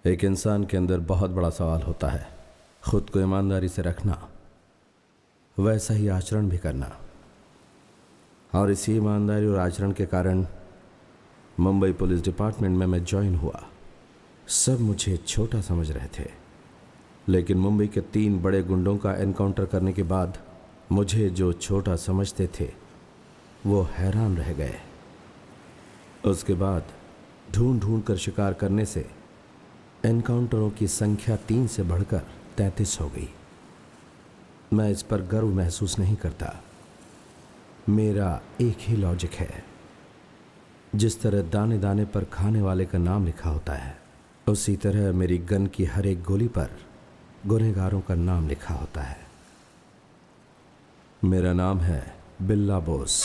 एक इंसान के अंदर बहुत बड़ा सवाल होता है, खुद को ईमानदारी से रखना, वैसा ही आचरण भी करना। और इसी ईमानदारी और आचरण के कारण मुंबई पुलिस डिपार्टमेंट में मैं ज्वाइन हुआ। सब मुझे छोटा समझ रहे थे, लेकिन मुंबई के 3 बड़े गुंडों का एनकाउंटर करने के बाद मुझे जो छोटा समझते थे वो हैरान रह गए। उसके बाद ढूंढ ढूंढ कर शिकार करने से एनकाउंटरों की संख्या 3 से बढ़कर 33 हो गई। मैं इस पर गर्व महसूस नहीं करता। मेरा एक ही लॉजिक है, जिस तरह दाने दाने पर खाने वाले का नाम लिखा होता है, उसी तरह मेरी गन की हर एक गोली पर गुनहगारों का नाम लिखा होता है। मेरा नाम है बिल्ला बोस।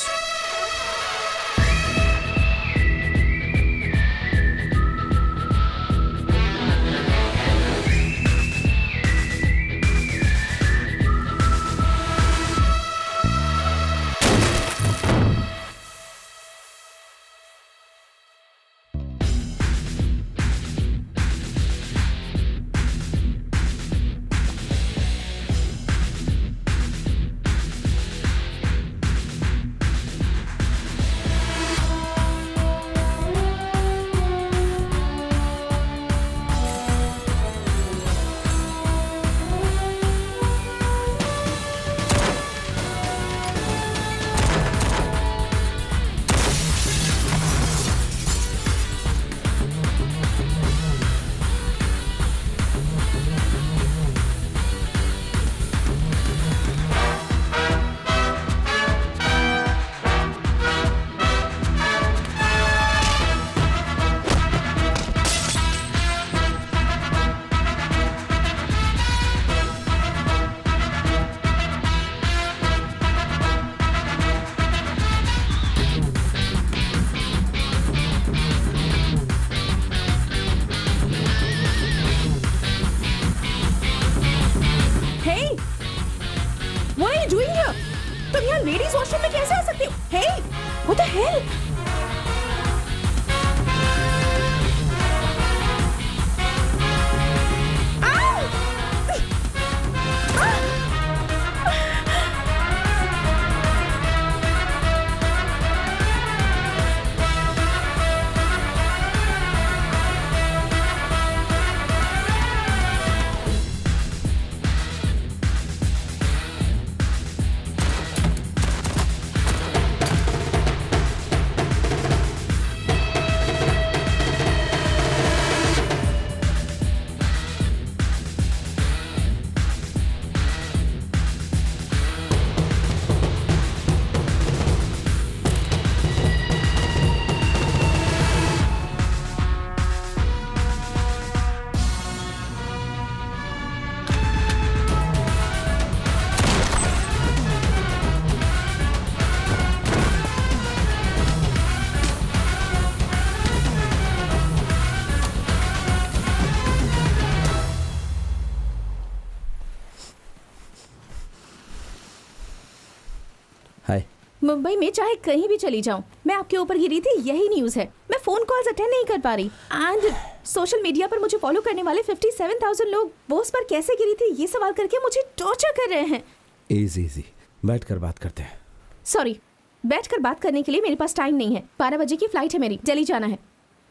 मुंबई में चाहे कहीं भी चली जाऊं, मैं आपके ऊपर गिरी थी, यही न्यूज़ है। मैं फोन कॉल्स अटेंड नहीं कर पा रही एंड सोशल मीडिया पर मुझे फॉलो करने वाले 57,000 लोग बोस पर कैसे गिरी थी ये सवाल करके मुझे टॉर्चर कर रहे हैं। इजी बैठकर बात करते हैं। सॉरी, बैठकर बात करने के लिए मेरे पास टाइम नहीं है। 12 बजे की फ्लाइट है मेरी, दिल्ली जाना है।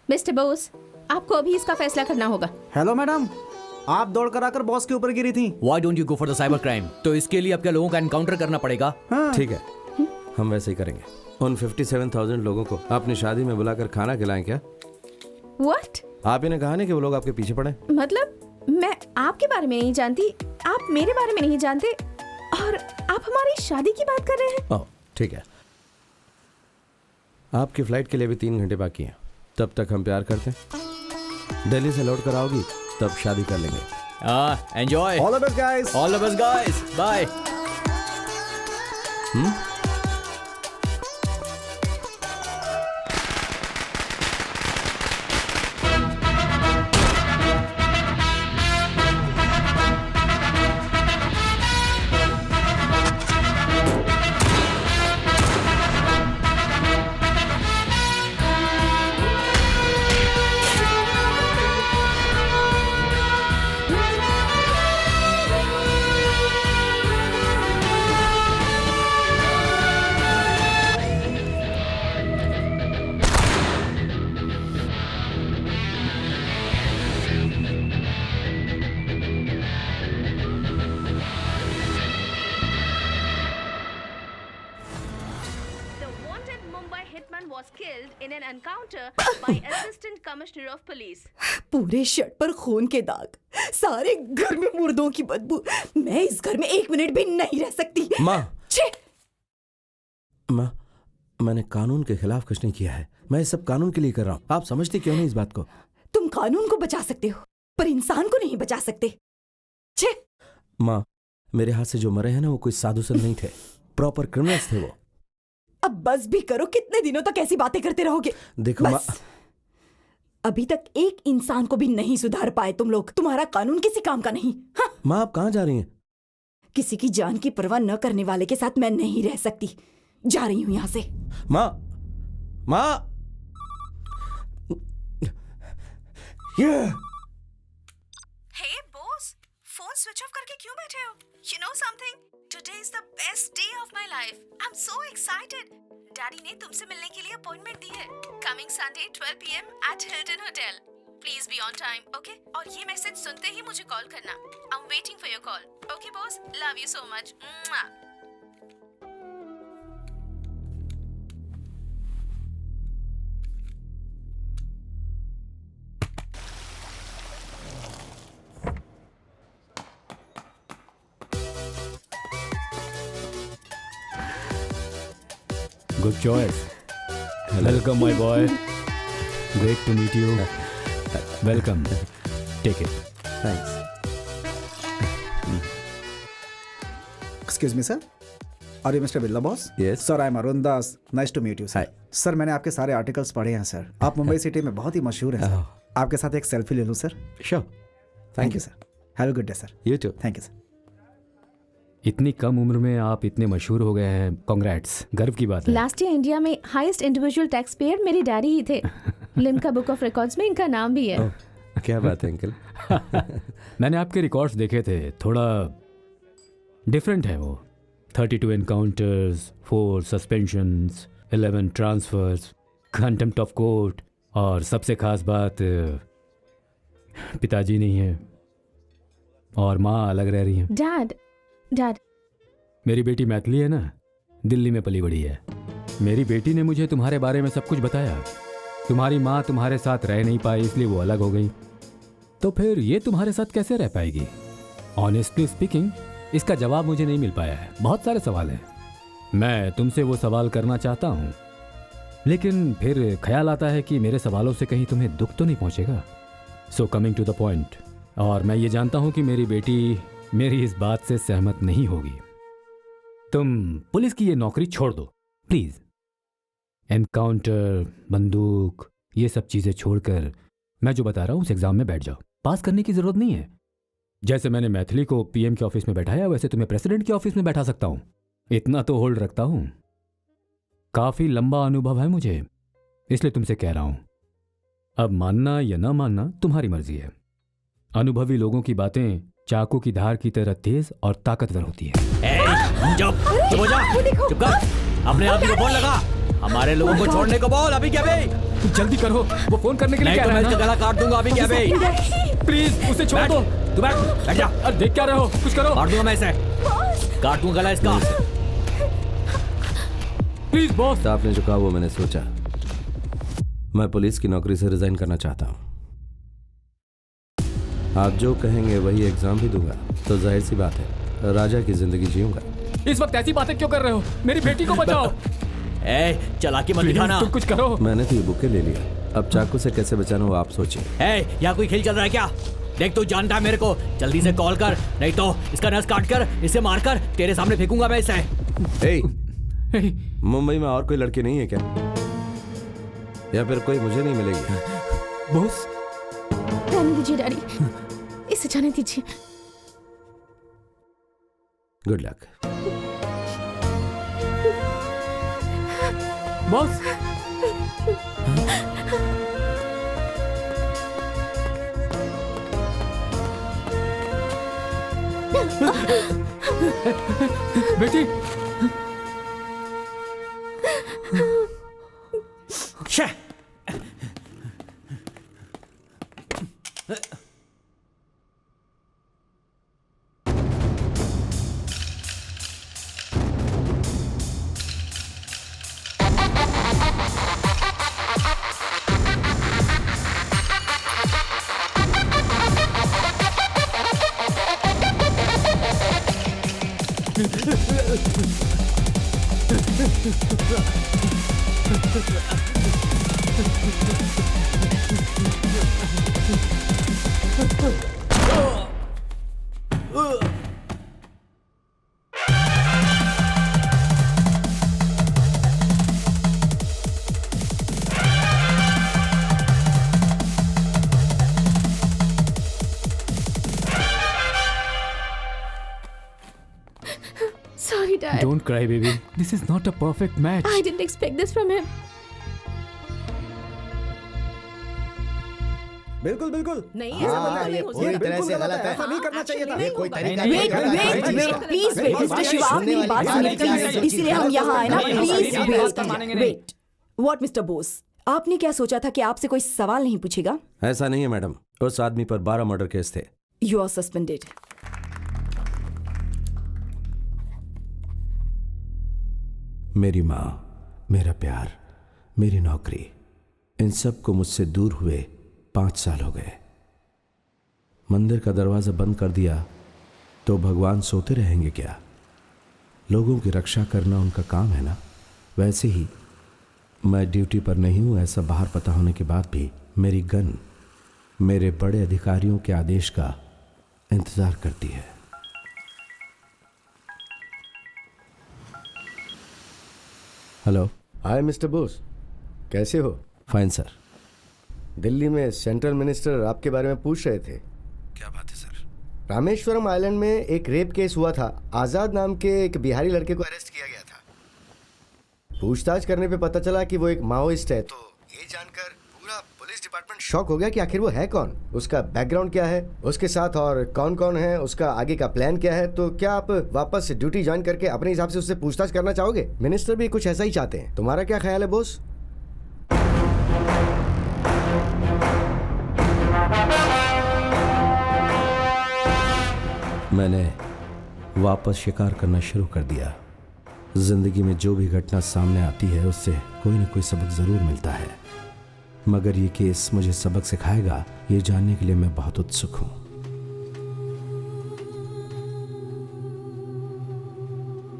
मिस्टर बोस, आपको अभी इसका फैसला करना होगा। हेलो मैडम, आप दौड़ कर आकर बॉस के ऊपर गिरी थी। Why don't you go for the cyber crime? तो इसके लिए आपके लोगों का एनकाउंटर करना पड़ेगा। ठीक है, हम वैसे ही करेंगे। उन 57,000 लोगों को अपनी शादी में बुलाकर खाना खिलाएं क्या? What? आप इन्हें कहा नहीं कि वो लोग आपके पीछे पड़े? मतलब मैं आपके बारे में नहीं जानती, आप मेरे बारे में नहीं जानते और आप हमारी शादी की बात कर रहे हैं। ओह ठीक है, आपकी फ्लाइट के लिए भी 3 घंटे बाकी हैं। तब तक हम प्यार करते हैं। दिल्ली से लौट कर आओगी तब शादी कर लेंगे। Enjoy. All the best guys. All the best guys. Bye. Mumbai hitman was killed in an encounter by Assistant Commissioner of Police. पूरे शर्ट पर खून के दाग, सारे घर में मुर्दों की बदबू। मैं इस घर में 1 मिनट भी नहीं रह सकती। माँ, छे! माँ, मैंने कानून के खिलाफ कुछ नहीं किया है। मैं ये सब कानून के लिए कर रहा हूँ। आप समझते क्यों नहीं इस बात को? तुम कानून को बचा सकते हो, पर इंसान को नहीं बचा सकते। छे! माँ, मेरे हाथ से जो मरे हैं ना, वो कोई साधु संत नहीं थे, प्रॉपर क्रिमिनल्स थे वो। अब बस भी करो, कितने दिनों तक ऐसी बातें करते रहोगे? देखो माँ, बस। अभी तक एक इंसान को भी नहीं सुधार पाए तुम लोग। तुम्हारा कानून किसी काम का नहीं। हाँ? माँ आप कहाँ जा रही हैं? किसी की जान की परवाह न करने वाले के साथ मैं नहीं रह सकती। जा रही हूँ यहाँ से। माँ, माँ, Hey boss, phone switch off करके क्यों बैठे हो? You know something? Today is the best day of my life. I'm so excited. Daddy ने तुमसे मिलने के लिए अपॉइंटमेंट दी है. Coming Sunday 12 p.m. at Hilton Hotel. Please be on time, okay? और ये मैसेज सुनते ही मुझे कॉल करना. I'm waiting for your call. Okay boss? Love you so much. Mwah. Good choice. Welcome, my boy. Great to meet you. Welcome. Take it. Thanks. Excuse me sir, are you mister Billa boss? Yes. Sir, I am Arun Das, nice to meet you sir. Sir, मैंने आपके सारे articles पढ़े हैं sir. आप Mumbai city में बहुत ही मशहूर हैं सर। आपके साथ एक सेल्फी ले लूँ sir? Sure. Thank you sir. Have a good day sir. You too. Thank you sir. इतनी कम उम्र में आप इतने मशहूर हो गए हैं। कांग्रेट्स, गर्व की बात है। लास्ट ईयर इंडिया में हाईएस्ट इंडिविजुअल टैक्स पेयर मेरे डैडी ही थे. लिम्का बुक ऑफ रिकॉर्ड्स में इनका नाम भी है. क्या बात है अंकल? मैंने आपके रिकॉर्ड्स देखे थे, थोड़ा डिफरेंट है वो। 32 encounters, 4 suspensions, 11 transfers, contempt of court, और सबसे खास बात पिताजी नहीं है और माँ अलग रह रही हैं। डैड मेरी बेटी मैथिली है ना, दिल्ली में पली बड़ी है। मेरी बेटी ने मुझे तुम्हारे बारे में सब कुछ बताया। तुम्हारी माँ तुम्हारे साथ रह नहीं पाई, इसलिए वो अलग हो गई। तो फिर ये तुम्हारे साथ कैसे रह पाएगी? ऑनेस्टली स्पीकिंग, इसका जवाब मुझे नहीं मिल पाया है। बहुत सारे सवाल हैं। मैं तुमसे वो सवाल करना चाहता हूँ, लेकिन फिर ख्याल आता है कि मेरे सवालों से कहीं तुम्हें दुख तो नहीं पहुँचेगा। So coming to the point, और मैं ये जानता हूँ कि मेरी बेटी मेरी इस बात से सहमत नहीं होगी। तुम पुलिस की ये नौकरी छोड़ दो प्लीज। एनकाउंटर, बंदूक, ये सब चीजें छोड़कर मैं जो बता रहा हूँ उस एग्जाम में बैठ जाओ। पास करने की जरूरत नहीं है। जैसे मैंने मैथिली को पीएम के ऑफिस में बैठाया, वैसे तुम्हें प्रेसिडेंट के ऑफिस में बैठा सकता हूँ। इतना तो होल्ड रखता हूँ। काफी लंबा अनुभव है मुझे, इसलिए तुमसे कह रहा हूं। अब मानना या ना मानना तुम्हारी मर्जी है। अनुभवी लोगों की बातें चाकू की धार की तरह तेज और ताकतवर होती है। चुप हो जा, चुप कर। अपने आप ही को फोन लगा। हमारे लोगों को छोड़ने को बोल। अभी क्या बे? जल्दी करो, वो फोन करने के लिए नहीं कह तो रहा मैं है इसका ना। गला काट दूंगा। अभी क्या बे? प्लीज उसे छोड़ दो। तू बैठ जा। अरे देख क्या रहे हो, कुछ करो। मार दूंगा मैं इसे, काट दूंगा गला इसका। Please boss. तो आपने जो कहा वो मैंने सोचा। मैं पुलिस की नौकरी से रिजाइन करना चाहता हूँ। आप जो कहेंगे वही एग्जाम भी दूंगा, तो जाहिर सी बात है राजा की जिंदगी जीऊंगा। इस वक्त ऐसी बातें क्यों कर रहे हो? मेरी बेटी को बचाओ। ए, चालाकी मत प्लीज दिखाना। तुम कुछ करो। मैंने तो ये बुके ले लिया, अब चाकू से कैसे बचाना वो आप सोचिए। ए, यहाँ कोई खेल चल रहा है क्या? देख तू जानता है मेरे को। जल्दी से कॉल कर, नहीं तो इसका नस काट कर इसे मारकर तेरे सामने फेंकूंगा मैं इसे। ए, मुंबई में और कोई लड़की नहीं है क्या? या फिर कोई मुझे नहीं मिलेगी? बॉस रहने दीजिए डैडी, इसे जाने दीजिए। Good luck. बॉस। बेटी। शे। Sorry, Dad. Don't cry, baby. This is not a perfect match. I didn't expect this from him. बिल्कुल बिल्कुल नहीं ऐसा बिल्कुल नहीं हो पूरी सकता। तरह से गलत है। ऐसा नहीं करना चाहिए था। ये कोई तरीका वेट नहीं है। Wait wait please wait mister Shiva आप मेरी बात सुनिए प्लीज, इसीलिए हम यहाँ आए ना, please wait. What mister Bose, आपने क्या सोचा था कि आपसे कोई सवाल नहीं पूछेगा? ऐसा नहीं है मैडम, उस आदमी पर 12 मर्डर केस थे। You are suspended. मेरी माँ, मेरा प्यार, मेरी नौकरी, इन सब को मुझसे दूर हुए 5 साल हो गए। मंदिर का दरवाजा बंद कर दिया तो भगवान सोते रहेंगे क्या? लोगों की रक्षा करना उनका काम है ना। वैसे ही मैं ड्यूटी पर नहीं हूं, ऐसा बाहर पता होने के बाद भी मेरी गन मेरे बड़े अधिकारियों के आदेश का इंतजार करती है। हेलो। हाय मिस्टर बोस, कैसे हो? Fine sir. दिल्ली में सेंट्रल मिनिस्टर आपके बारे में पूछ रहे थे। क्या बात है सर? रामेश्वरम आइलैंड में एक रेप केस हुआ था। आजाद नाम के एक बिहारी लड़के को अरेस्ट किया गया था। पूछताछ करने पे पता चला कि वो एक माओइस्ट है। तो ये जानकर पूरा पुलिस डिपार्टमेंट शॉक हो गया कि आखिर वो है कौन, उसका बैकग्राउंड क्या है, उसके साथ और कौन कौन है, उसका आगे का प्लान क्या है। तो क्या आप वापस ड्यूटी ज्वाइन करके अपने हिसाब से उससे पूछताछ करना चाहोगे? मिनिस्टर भी कुछ ऐसा ही चाहते हैं। तुम्हारा क्या ख्याल है बोस? मैंने वापस शिकार करना शुरू कर दिया। जिंदगी में जो भी घटना सामने आती है उससे कोई ना कोई सबक जरूर मिलता है, मगर ये केस मुझे सबक सिखाएगा ये जानने के लिए मैं बहुत उत्सुक हूं।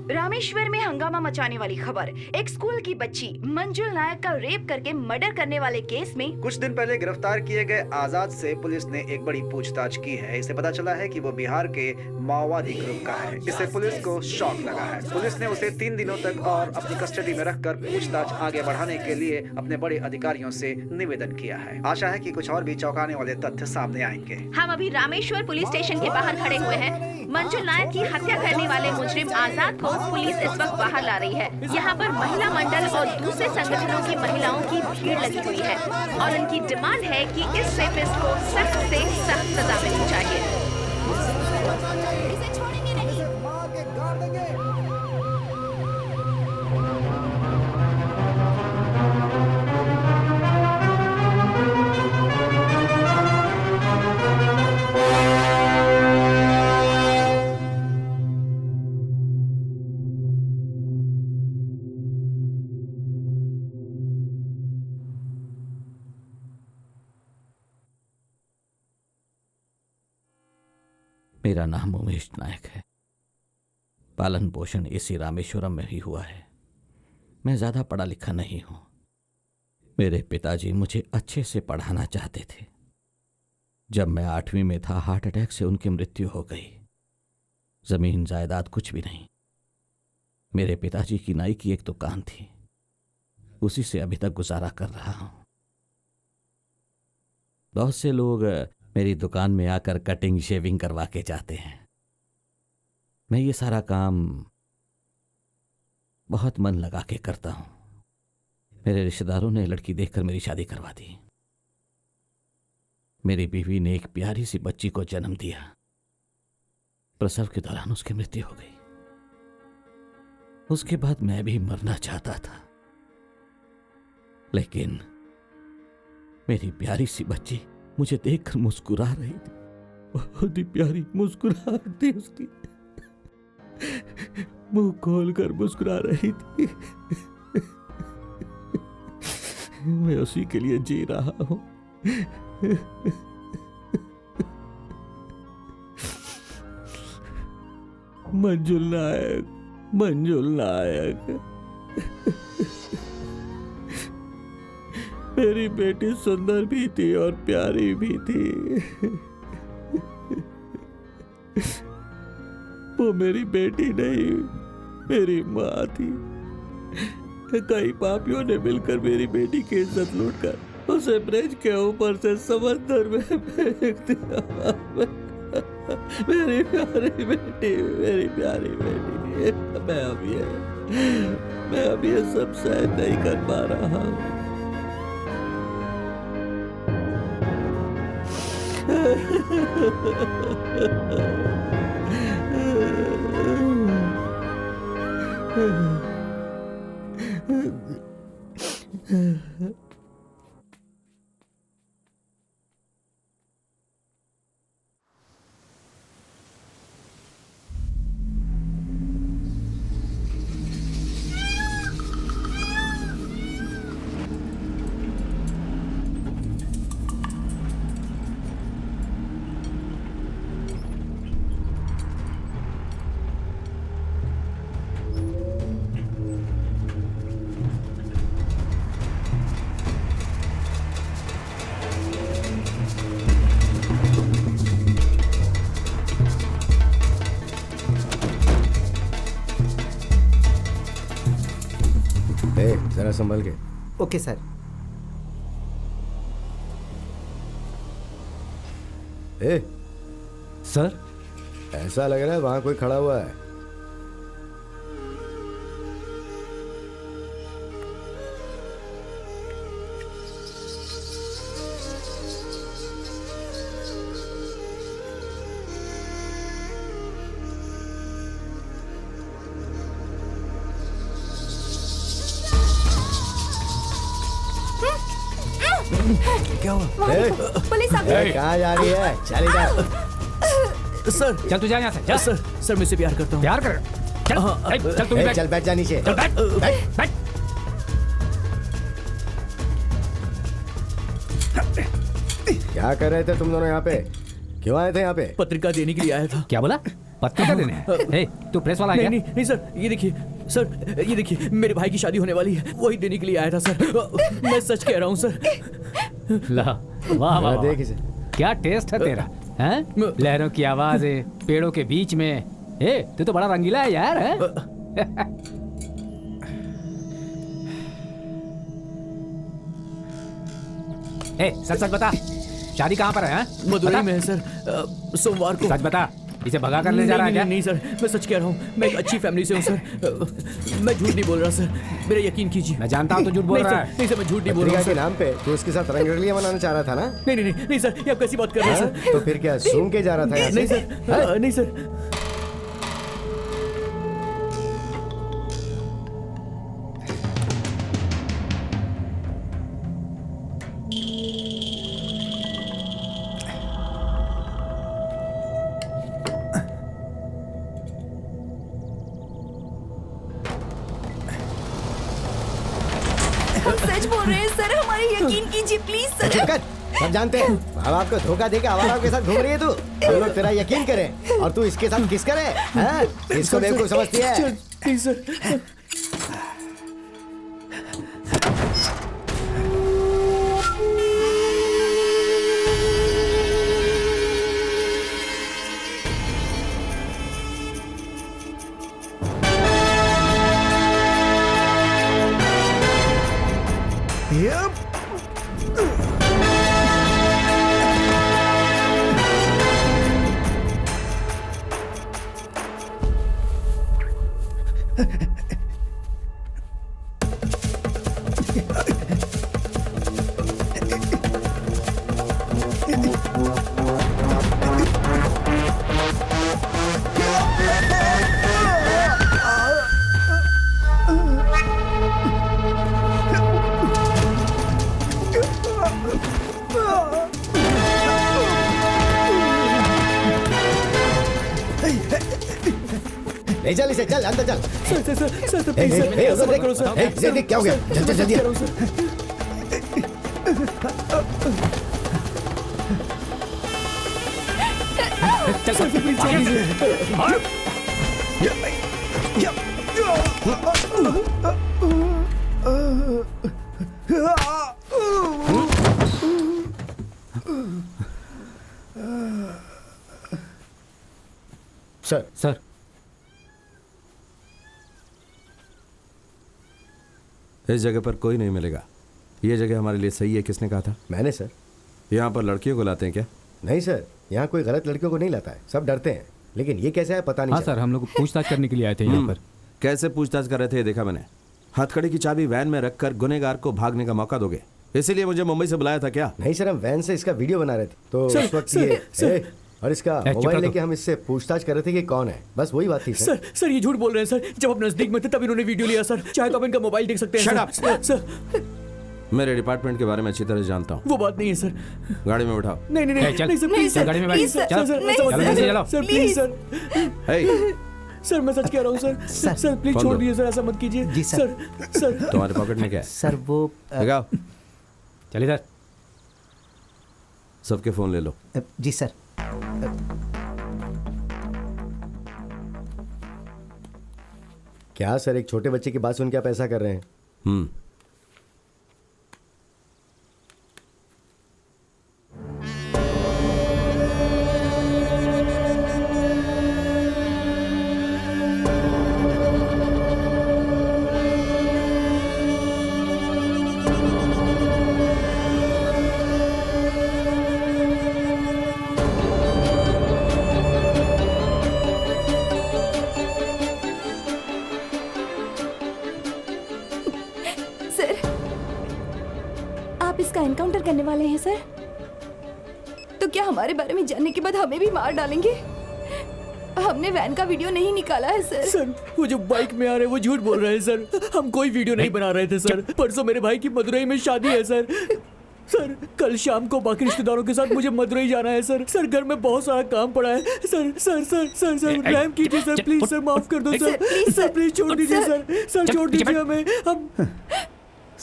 रामेश्वर में हंगामा मचाने वाली खबर। एक स्कूल की बच्ची मंजुल नायक का रेप करके मर्डर करने वाले केस में कुछ दिन पहले गिरफ्तार किए गए आजाद से पुलिस ने एक बड़ी पूछताछ की है। इसे पता चला है कि वो बिहार के माओवादी ग्रुप का है। इससे पुलिस को शॉक लगा है। पुलिस ने उसे 3 दिनों तक और अपनी कस्टडी में रखकर पूछताछ आगे बढ़ाने के लिए अपने बड़े अधिकारियों से निवेदन किया है। आशा है कि कुछ और भी चौंकाने वाले तथ्य सामने आएंगे। हम अभी रामेश्वर पुलिस स्टेशन के बाहर खड़े हुए हैं। मंजुल नायक की हत्या करने वाले मुजरिम आजाद को पुलिस इस वक्त बाहर ला रही है। यहाँ पर महिला मंडल और दूसरे संगठनों की महिलाओं की भीड़ लगी हुई है और उनकी डिमांड है कि इस रेपिस्ट को सख्त से सख्त सजा मिलनी चाहिए। मेरा नाम उमेश नायक है। पालन पोषण इसी रामेश्वरम में ही हुआ है। मैं ज्यादा पढ़ा लिखा नहीं हूं। मेरे पिताजी मुझे अच्छे से पढ़ाना चाहते थे। जब मैं 8वीं में था, हार्ट अटैक से उनकी मृत्यु हो गई। जमीन जायदाद कुछ भी नहीं। मेरे पिताजी की नाई की एक दुकान थी, उसी से अभी तक गुजारा कर रहा हूं। बहुत से लोग मेरी दुकान में आकर कटिंग शेविंग करवा के जाते हैं। मैं ये सारा काम बहुत मन लगा के करता हूं। मेरे रिश्तेदारों ने लड़की देखकर मेरी शादी करवा दी। मेरी बीवी ने एक प्यारी सी बच्ची को जन्म दिया। प्रसव के दौरान उसकी मृत्यु हो गई। उसके बाद मैं भी मरना चाहता था, लेकिन मेरी प्यारी सी बच्ची मुझे देखकर मुस्कुरा रही थी। बहुत ही प्यारी मुस्कुराहट थी उसकी। मुंह खोलकर मुस्कुरा रही थी। मैं उसी के लिए जी रहा हूं। मंजुल नायक, मंजुल नायक, मेरी बेटी सुंदर भी थी और प्यारी भी थी। वो मेरी बेटी नहीं, मेरी माँ थी। कई पापियों ने मिलकर मेरी बेटी की इज्जत लूटकर उसे ब्रिज के ऊपर से समंदर में फेंक दिया। मेरी प्यारी बेटी, मेरी प्यारी बेटी। मैं अब ये सब सहन नहीं कर पा रहा हूँ। जरा संभल के। Okay sir. सर, ऐसा लग रहा है वहां कोई खड़ा हुआ है। क्या हुआ? पुलिस आ गई। कहाँ जा रही है? चल इधर। सर चल तू जा यहाँ से। सर, सर मुझसे प्यार करता हूँ। प्यार कर। चल चल तू भी बैठ। चल बैठ जा नीचे। चल बैठ बैठ। क्या कर रहे थे तुम दोनों यहाँ पे? क्यों आए थे यहाँ पे? पत्रिका देने के लिए आया था। क्या बोला? पत्रिका देने हैं? तू प्रेस वाला है क्या? नहीं सर, ये देखिए सर, ये देखिए मेरे भाई की शादी होने वाली है, वही देने के लिए आया था सर। मैं सच कह रहा हूँ सर। ला, वाह वाह, देख इसे। क्या टेस्ट है तेरा, हैं? लहरों की आवाज है पेड़ों के बीच में। तू तो बड़ा रंगीला है यार, हैं? सच सच बता, शादी कहाँ पर है? मदुरई में है सर। सोमवार को। सच बता, इसे भगा कर ले जा रहा है क्या? नहीं सर, मैं सच कह रहा हूँ। मैं एक अच्छी फैमिली से हूँ सर। मैं झूठ नहीं बोल रहा सर, मेरा यकीन कीजिए। मैं जानता हूँ तू झूठ बोल रहा है। नहीं सर, मैं झूठ नहीं बोल रहा पत्रिका के नाम पे तू उसके साथ रंगरलियां मनाना चाह रहा था ना? नहीं सर, ये आप कैसी बात कर रहे हैं सर? तो फिर क्या सूंघ के जा रहा था यहाँ से? नहीं सर। सच बोल रहे हैं सर, हमारे यकीन कीजिए प्लीज सर। चुप कर, सब जानते हैं अब आपको धोखा देके आवाराओं के साथ घूम रही है तू। हम लोग तेरा यकीन करें और तू इसके साथ किस करे? इसको बेवकूफ समझती है? नहीं सर। ले चल इसे, चल अंदर चल। सर उधर देख, क्या हो गया? जल्दी जल्दी। चल सर प्लीज चल। सर सर इस जगह पर कोई नहीं मिलेगा। ये जगह हमारे लिए सही है। किसने कहा था? मैंने सर। यहाँ पर लड़कियों को लाते हैं क्या? नहीं सर, यहाँ कोई गलत लड़कियों को नहीं लाता है, सब डरते हैं। लेकिन ये कैसे है पता नहीं हाँ चला। सर, हम लोग पूछताछ करने के लिए आए थे यहाँ पर। कैसे पूछताछ कर रहे थे ये देखा मैंने। हथकड़ी की चाबी वैन में रखकर गुनहगार को भागने का मौका दोगे, इसीलिए मुझे मुंबई से बुलाया था क्या? नहीं सर, हम वैन से इसका वीडियो बना रहे थे तो उस वक्त और इसका चुप मोबाइल रहो। लेके हम इससे पूछताछ कर रहे थे कि कौन है, बस वही बात थी सर। सर ये झूठ बोल रहे हैं सर। जब हम नजदीक में थे तब इन्होंने वीडियो लिया सर। चाहे तो आप इनका मोबाइल देख सकते हैं। Shut sir. up! सर मेरे डिपार्टमेंट के बारे में अच्छी तरह जानता हूँ। वो बात नहीं है सर। गाड़ी में बैठाओ। नहीं नहीं नहीं चल, नहीं सर प्लीज चल, सर। गाड़ी में बैठ। प्लीज सर चल, सर चल, ऐसा मत चलो, कीजिए। चलो। Sir please sir. Hey, sir मैं सच कह रहा हूँ सर। सर प्लीज फोन छोड़ दो। दीजिए सर, ऐसा मत कीजिए। जी, सर। सर तुम्हारे पॉकेट में क्या है? सर वो लगाओ। चल इधर। सबके फोन ले लो। जी सर। क्या सर, एक छोटे बच्चे की बात सुन के आप ऐसा कर रहे हैं? सर, आप इसका एनकाउंटर करने वाले हैं सर? तो क्या हमारे बारे में जानने के बाद हमें भी मार डालेंगे? हमने वैन का वीडियो नहीं निकाला है सर। सर वो जो बाइक में आ रहे हैं वो झूठ बोल रहे हैं सर। हम कोई वीडियो नहीं बना रहे थे सर। परसों मेरे भाई की मदुरई में शादी है सर। सर कल शाम को बाकी रिश्तेदारों के साथ मुझे मदुरई जाना है सर। सर घर में बहुत सारा काम पड़ा है sir. Sir sir sir sir रहम कीजिए सर, प्लीज सर, माफ कर दो सर। सर प्लीज छोड़ दीजिए सर। सर छोड़ दीजिए हमें। हम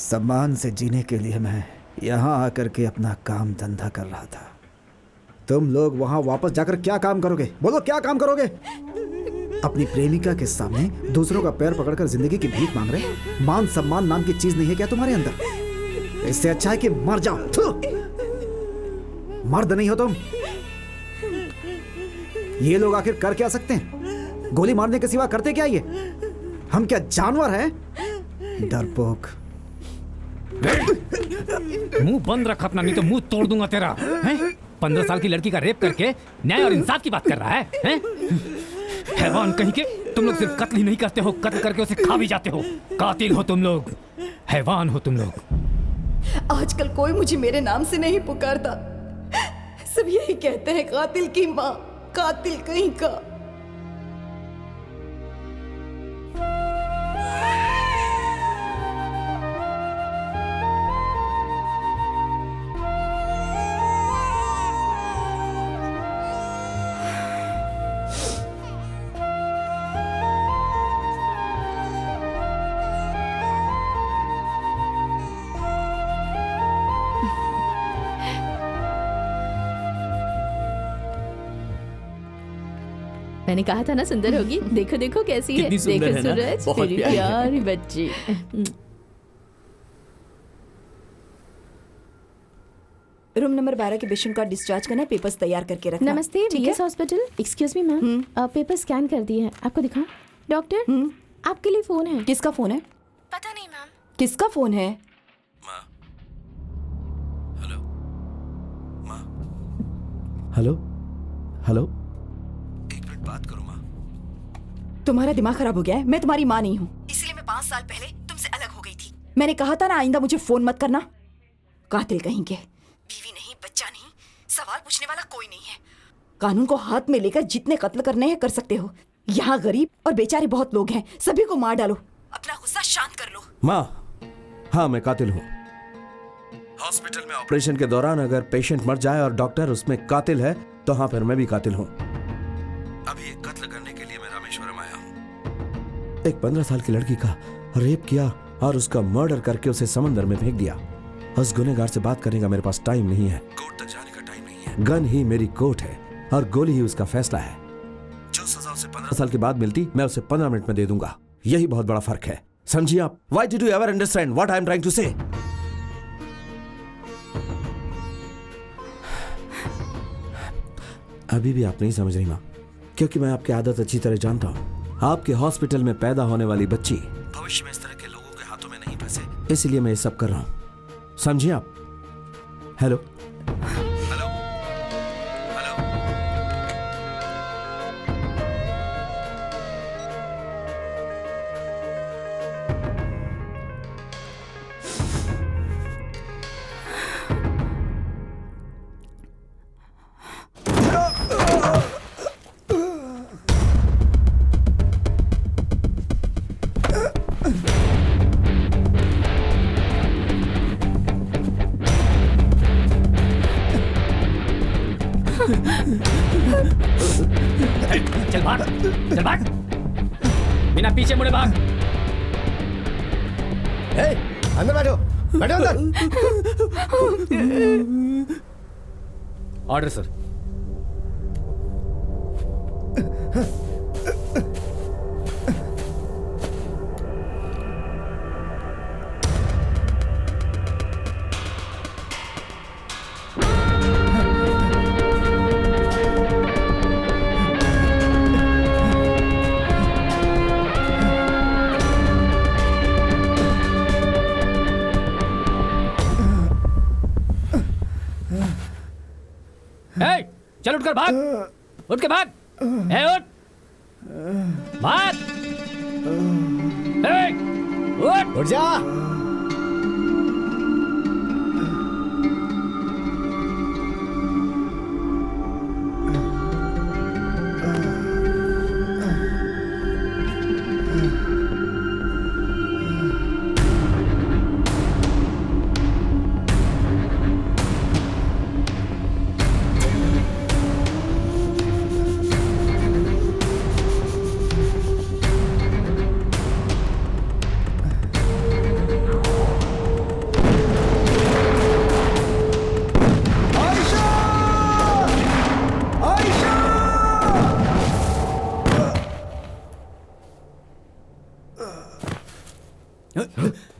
सम्मान से जीने के लिए मैं यहाँ आकर के अपना काम धंधा कर रहा था। तुम लोग वहाँ वापस जाकर क्या काम करोगे? बोलो क्या काम करोगे? अपनी प्रेमिका के सामने दूसरों का पैर पकड़कर जिंदगी की भीख मांग रहे? मान सम्मान नाम की चीज नहीं है क्या तुम्हारे अंदर? इससे अच्छा है कि मर जाओ। थू! मर्द नहीं हो तुम। ये लोग आखिर कर क्या सकते हैं? गोली मारने के सिवा करते क्या ये? हम क्या जानवर हैं? डरपोक। मुंह बंद रख अपना, नहीं तो मुंह तोड़ दूंगा तेरा। हैं? 15 साल की लड़की का रेप करके न्याय और इंसाफ की बात कर रहा है? हैं? हैवान कहीं के। तुम लोग सिर्फ कत्ल ही नहीं करते हो, कत्ल करके उसे खा भी जाते हो। कातिल हो तुम लोग, हैवान हो तुम लोग। आजकल कोई मुझे मेरे नाम से नहीं पुकारता। सब यही कहते हैं, कातिल की माँ, कातिल कहीं का। मैंने कहा था ना सुंदर होगी। देखो देखो कैसी है। कितनी सुंदर देखो है ना? सूरज, बहुत तेरी प्यारी है। प्यारी बच्ची। रूम नंबर 12 के पेशेंट का डिस्चार्ज करना, पेपर्स तैयार करके रखना। नमस्ते, ठीक है? DS hospital. Excuse me ma'am, paper scan कर दिए हैं, आपको दिखाऊं? डॉक्टर, आपके लिए फोन है। किसका फोन है? पता नहीं मैम। किसका फोन है? हेलो हेलो, एक मिनट बात करो माँ। तुम्हारा दिमाग खराब हो गया है? मैं तुम्हारी माँ नहीं हूँ, इसलिए मैं 5 साल पहले तुमसे अलग हो गई थी। मैंने कहा था ना, आइंदा मुझे फोन मत करना। कातिल कहीं के। बीवी नहीं, बच्चा नहीं, सवाल पूछने वाला कोई नहीं है। कानून को हाथ में लेकर जितने कत्ल करने हैं कर सकते हो। यहाँ गरीब और बेचारे बहुत लोग हैं, सभी को मार डालो, अपना गुस्सा शांत कर लो। माँ, हाँ मैं कातिल हूँ। हॉस्पिटल में ऑपरेशन के दौरान अगर पेशेंट मर जाए और डॉक्टर उसमें कातिल है तो हाँ फिर मैं भी कातिल हूँ। अभी एक कत्ल करने के लिए मैं रामेश्वरम आया हूँ। एक 15 साल की लड़की का रेप किया और उसका मर्डर करके उसे समंदर में फेंक दिया। उस गुनहगार से बात करने का मेरे पास टाइम नहीं है, कोर्ट तक जाने का टाइम नहीं है। गन ही मेरी कोर्ट है और गोली ही उसका फैसला है। जो सजा उसे 15 साल के बाद मिलती मैं उसे 15 मिनट में दे दूंगा। यही बहुत बड़ा फर्क है, समझिए आप। Why did you ever understand what I am trying to say? अभी भी आप नहीं समझ रही माँ। क्योंकि मैं आपकी आदत अच्छी तरह जानता हूँ। आपके हॉस्पिटल में पैदा होने वाली बच्ची भविष्य में इस तरह के लोगों के हाथों में नहीं फंसे, इसलिए मैं ये सब कर रहा हूँ। समझिए आप? Hello hello hello. चल भाग, चल भाग, बिना पीछे मुड़े भाग। ए, अंदर बैठो, बैठो अंदर। Order sir. चल उठकर भाग, उठ के भाग, उठ, भाग, उठ जा।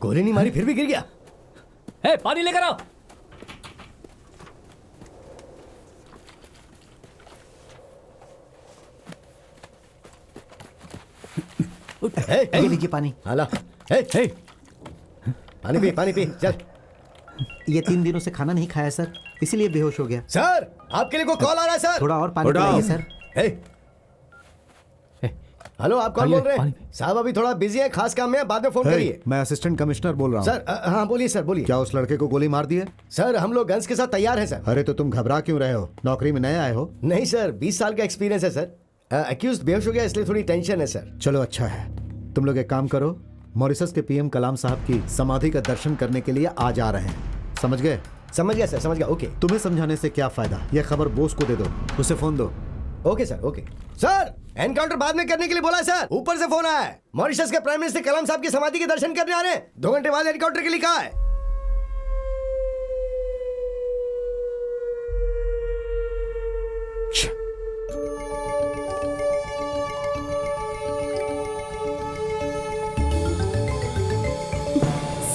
गोली नहीं मारी फिर भी गिर गया। पानी लेकर आओ। लीजिए पानी। हाला, पानी पी, पानी पी, चल। ये 3 दिनों से खाना नहीं खाया सर, इसीलिए बेहोश हो गया। सर, आपके लिए कोई कॉल आ रहा है सर। थोड़ा और पानी पिलाइए सर। हेलो, आप कौन बोल रहे हैं? साहब अभी थोड़ा बिजी है, खास काम में है, बाद में फोन करिए। मैं असिस्टेंट कमिश्नर बोल रहा हूँ। सर हाँ बोलिए सर, बोलिए। क्या उस लड़के को गोली मार दी है? सर हम लोग गन्स के साथ तैयार हैं सर। अरे तो तुम घबरा क्यों रहे हो? नौकरी में नए आए हो? नहीं सर, 20 साल का एक्सपीरियंस है सर। एक्यूज्ड बेहोश हो गया इसलिए थोड़ी टेंशन है सर। चलो अच्छा है, तुम लोग एक काम करो, मॉरिशस के पीएम कलाम साहब की समाधि का दर्शन करने के लिए आज आ रहे हैं, समझ गए? समझ गया सर, समझ गया। ओके, तुम्हें समझाने से क्या फायदा, यह खबर बोस को दे दो, उसे फोन दो। Okay sir, okay sir. Encounter बाद में करने के लिए बोला है सर, ऊपर से फोन आया है। मॉरिशस के प्राइम मिनिस्टर कलाम साहब की समाधि के दर्शन करने आ रहे हैं, 2 घंटे बाद एनकाउंटर के लिए कहा है।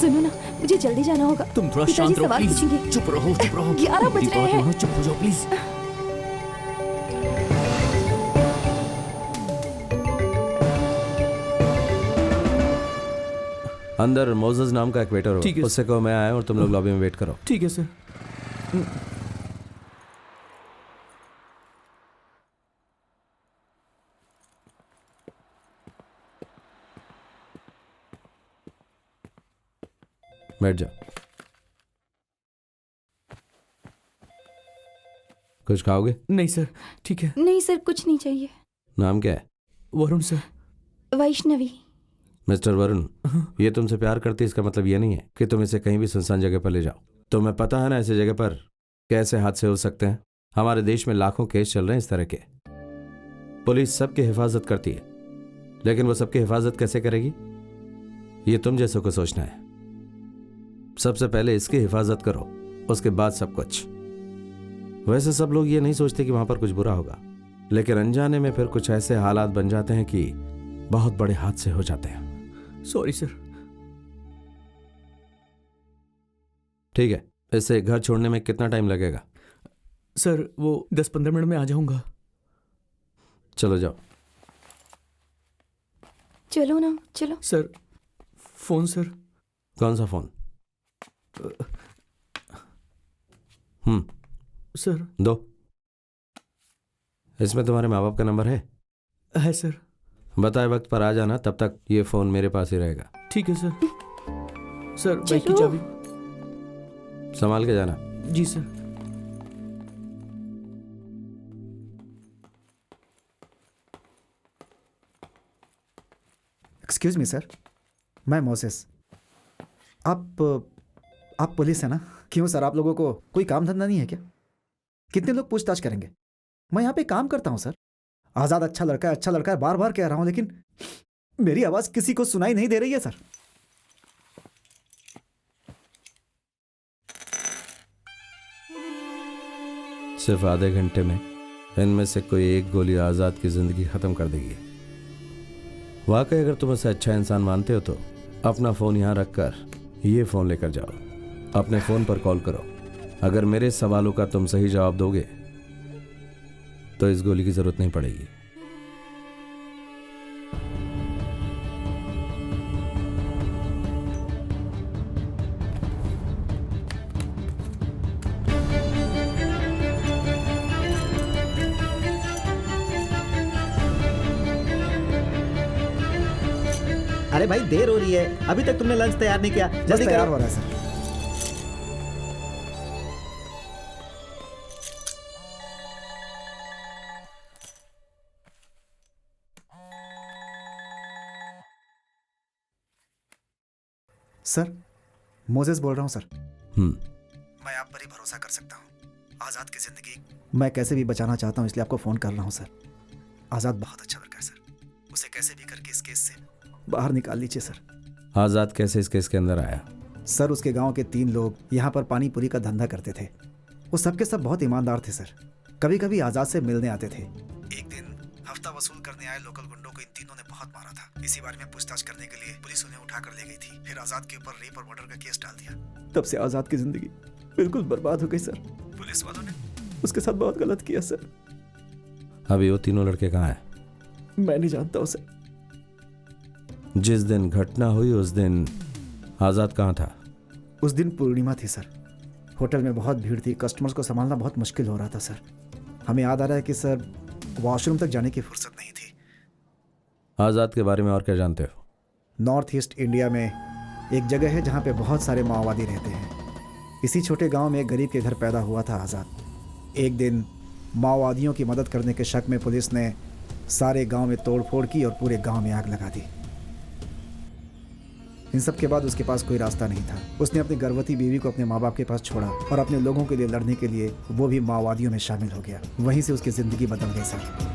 सुनो ना, मुझे जल्दी जाना होगा। तुम थोड़ा पिताजी शांत रहो सवाल प्लीज। पूछेंगे। चुप रहो, चुप रहो। 11 बज रहे हैं। चुप हो जाओ प्लीज। अंदर मोजेस नाम का एक वेटर ठीक हो, है। उससे कहो मैं आया और तुम लोग लॉबी में वेट करो। ठीक है सर। बैठ जाओ। कुछ खाओगे? नहीं सर, ठीक है। नहीं सर, कुछ नहीं चाहिए। नाम क्या है? वरुण सर। वैष्णवी। मिस्टर वरुण, ये तुमसे प्यार करती है इसका मतलब ये नहीं है कि तुम इसे कहीं भी सुनसान जगह पर ले जाओ। तुम्हें पता है ना ऐसी जगह पर कैसे हादसे हो सकते हैं। हमारे देश में लाखों केस चल रहे हैं इस तरह के। पुलिस सबकी हिफाजत करती है, लेकिन वो सबकी हिफाजत कैसे करेगी ये तुम जैसों को सोचना है। सबसे पहले इसकी हिफाजत करो, उसके बाद सब कुछ। वैसे सब लोग ये नहीं सोचते कि वहां पर कुछ बुरा होगा, लेकिन अनजाने में फिर कुछ ऐसे हालात बन जाते हैं कि बहुत बड़े हादसे हो जाते हैं। Sorry sir. ठीक है, इसे घर छोड़ने में कितना टाइम लगेगा? सर वो 10-15 मिनट में आ जाऊंगा। चलो जाओ। चलो ना, चलो। Sir phone sir. कौन सा फोन? सर दो। इसमें तुम्हारे माँ बाप का नंबर है सर। बताए वक्त पर आ जाना, तब तक ये फोन मेरे पास ही रहेगा। ठीक है सर। सर बाइक की चलो। चाबी। संभाल के जाना। जी सर। एक्सक्यूज मी सर, मैं मोसेस। आप पुलिस है ना? क्यों सर, आप लोगों को कोई काम धंधा नहीं है क्या? कितने लोग पूछताछ करेंगे? मैं यहाँ पे काम करता हूँ सर। आज़ाद अच्छा लड़का है, बार बार कह रहा हूँ, लेकिन मेरी आवाज़ किसी को सुनाई नहीं दे रही है सर। सिर्फ आधे घंटे में इनमें से कोई एक गोली आज़ाद की ज़िंदगी ख़त्म कर देगी। वाकई अगर तुम उसे अच्छा इंसान मानते हो तो अपना फ़ोन यहाँ रखकर ये फ़ोन लेकर जाओ, अपने फ़ोन पर कॉल करो। अगर मेरे सवालों का तुम सही जवाब दोगे तो इस गोली की ज़रूरत नहीं पड़ेगी। अरे भाई देर हो रही है, अभी तक तुमने लंच तैयार नहीं किया। बस जल्दी तैयार करो। हो रहा है सर। सर, मोजेस बोल रहा हूँ सर। मैं आप पर ही भरोसा कर सकता हूँ। आज़ाद की ज़िंदगी मैं कैसे भी बचाना चाहता हूँ, इसलिए आपको फ़ोन कर रहा हूँ सर। आज़ाद बहुत अच्छा लड़का है सर, उसे कैसे भी करके इस केस से बाहर निकाल लीजिए सर। आज़ाद कैसे इस केस के अंदर आया? सर, उसके गांव के 3 लोग यहाँ पर पानी पूरी का धंधा करते थे। वो सबके सब बहुत ईमानदार थे सर। कभी कभी आज़ाद से मिलने आते थे। एक दिन हफ्ता वसूल करने आए लोकल गुंडों को इन तीनों ने बहुत मारा था। इसी बारे में पूछताछ करने के लिए पुलिस उन्हें उठा कर ले गई थी। फिर आज़ाद के ऊपर रेप और मर्डर का केस डाल दिया। तब से आज़ाद की जिंदगी बिल्कुल बर्बाद हो गई सर। पुलिस वालों ने उसके साथ बहुत गलत किया सर। अभी वो तीनों लड़के कहाँ हैं? मैं नहीं जानता हूँ सर। जिस दिन घटना हुई उस दिन आज़ाद कहाँ था? उस दिन पूर्णिमा थी सर। होटल में बहुत भीड़ थी, कस्टमर्स को संभालना बहुत मुश्किल हो रहा था सर। हमें याद आ रहा है कि सर वॉशरूम तक जाने की फुर्सत नहीं थी। आज़ाद के बारे में और क्या जानते हो? नॉर्थ ईस्ट इंडिया में एक जगह है जहाँ पे बहुत सारे माओवादी रहते हैं। इसी छोटे गांव में एक गरीब के घर पैदा हुआ था आज़ाद। एक दिन माओवादियों की मदद करने के शक में पुलिस ने सारे गांव में तोड़फोड़ की और पूरे गांव में आग लगा दी। इन सब के बाद उसके पास कोई रास्ता नहीं था। उसने अपनी गर्भवती बीवी को अपने माँ बाप के पास छोड़ा और अपने लोगों के लिए लड़ने के लिए वो भी माओवादियों में शामिल हो गया। वहीं से उसकी ज़िंदगी बदल गई सर।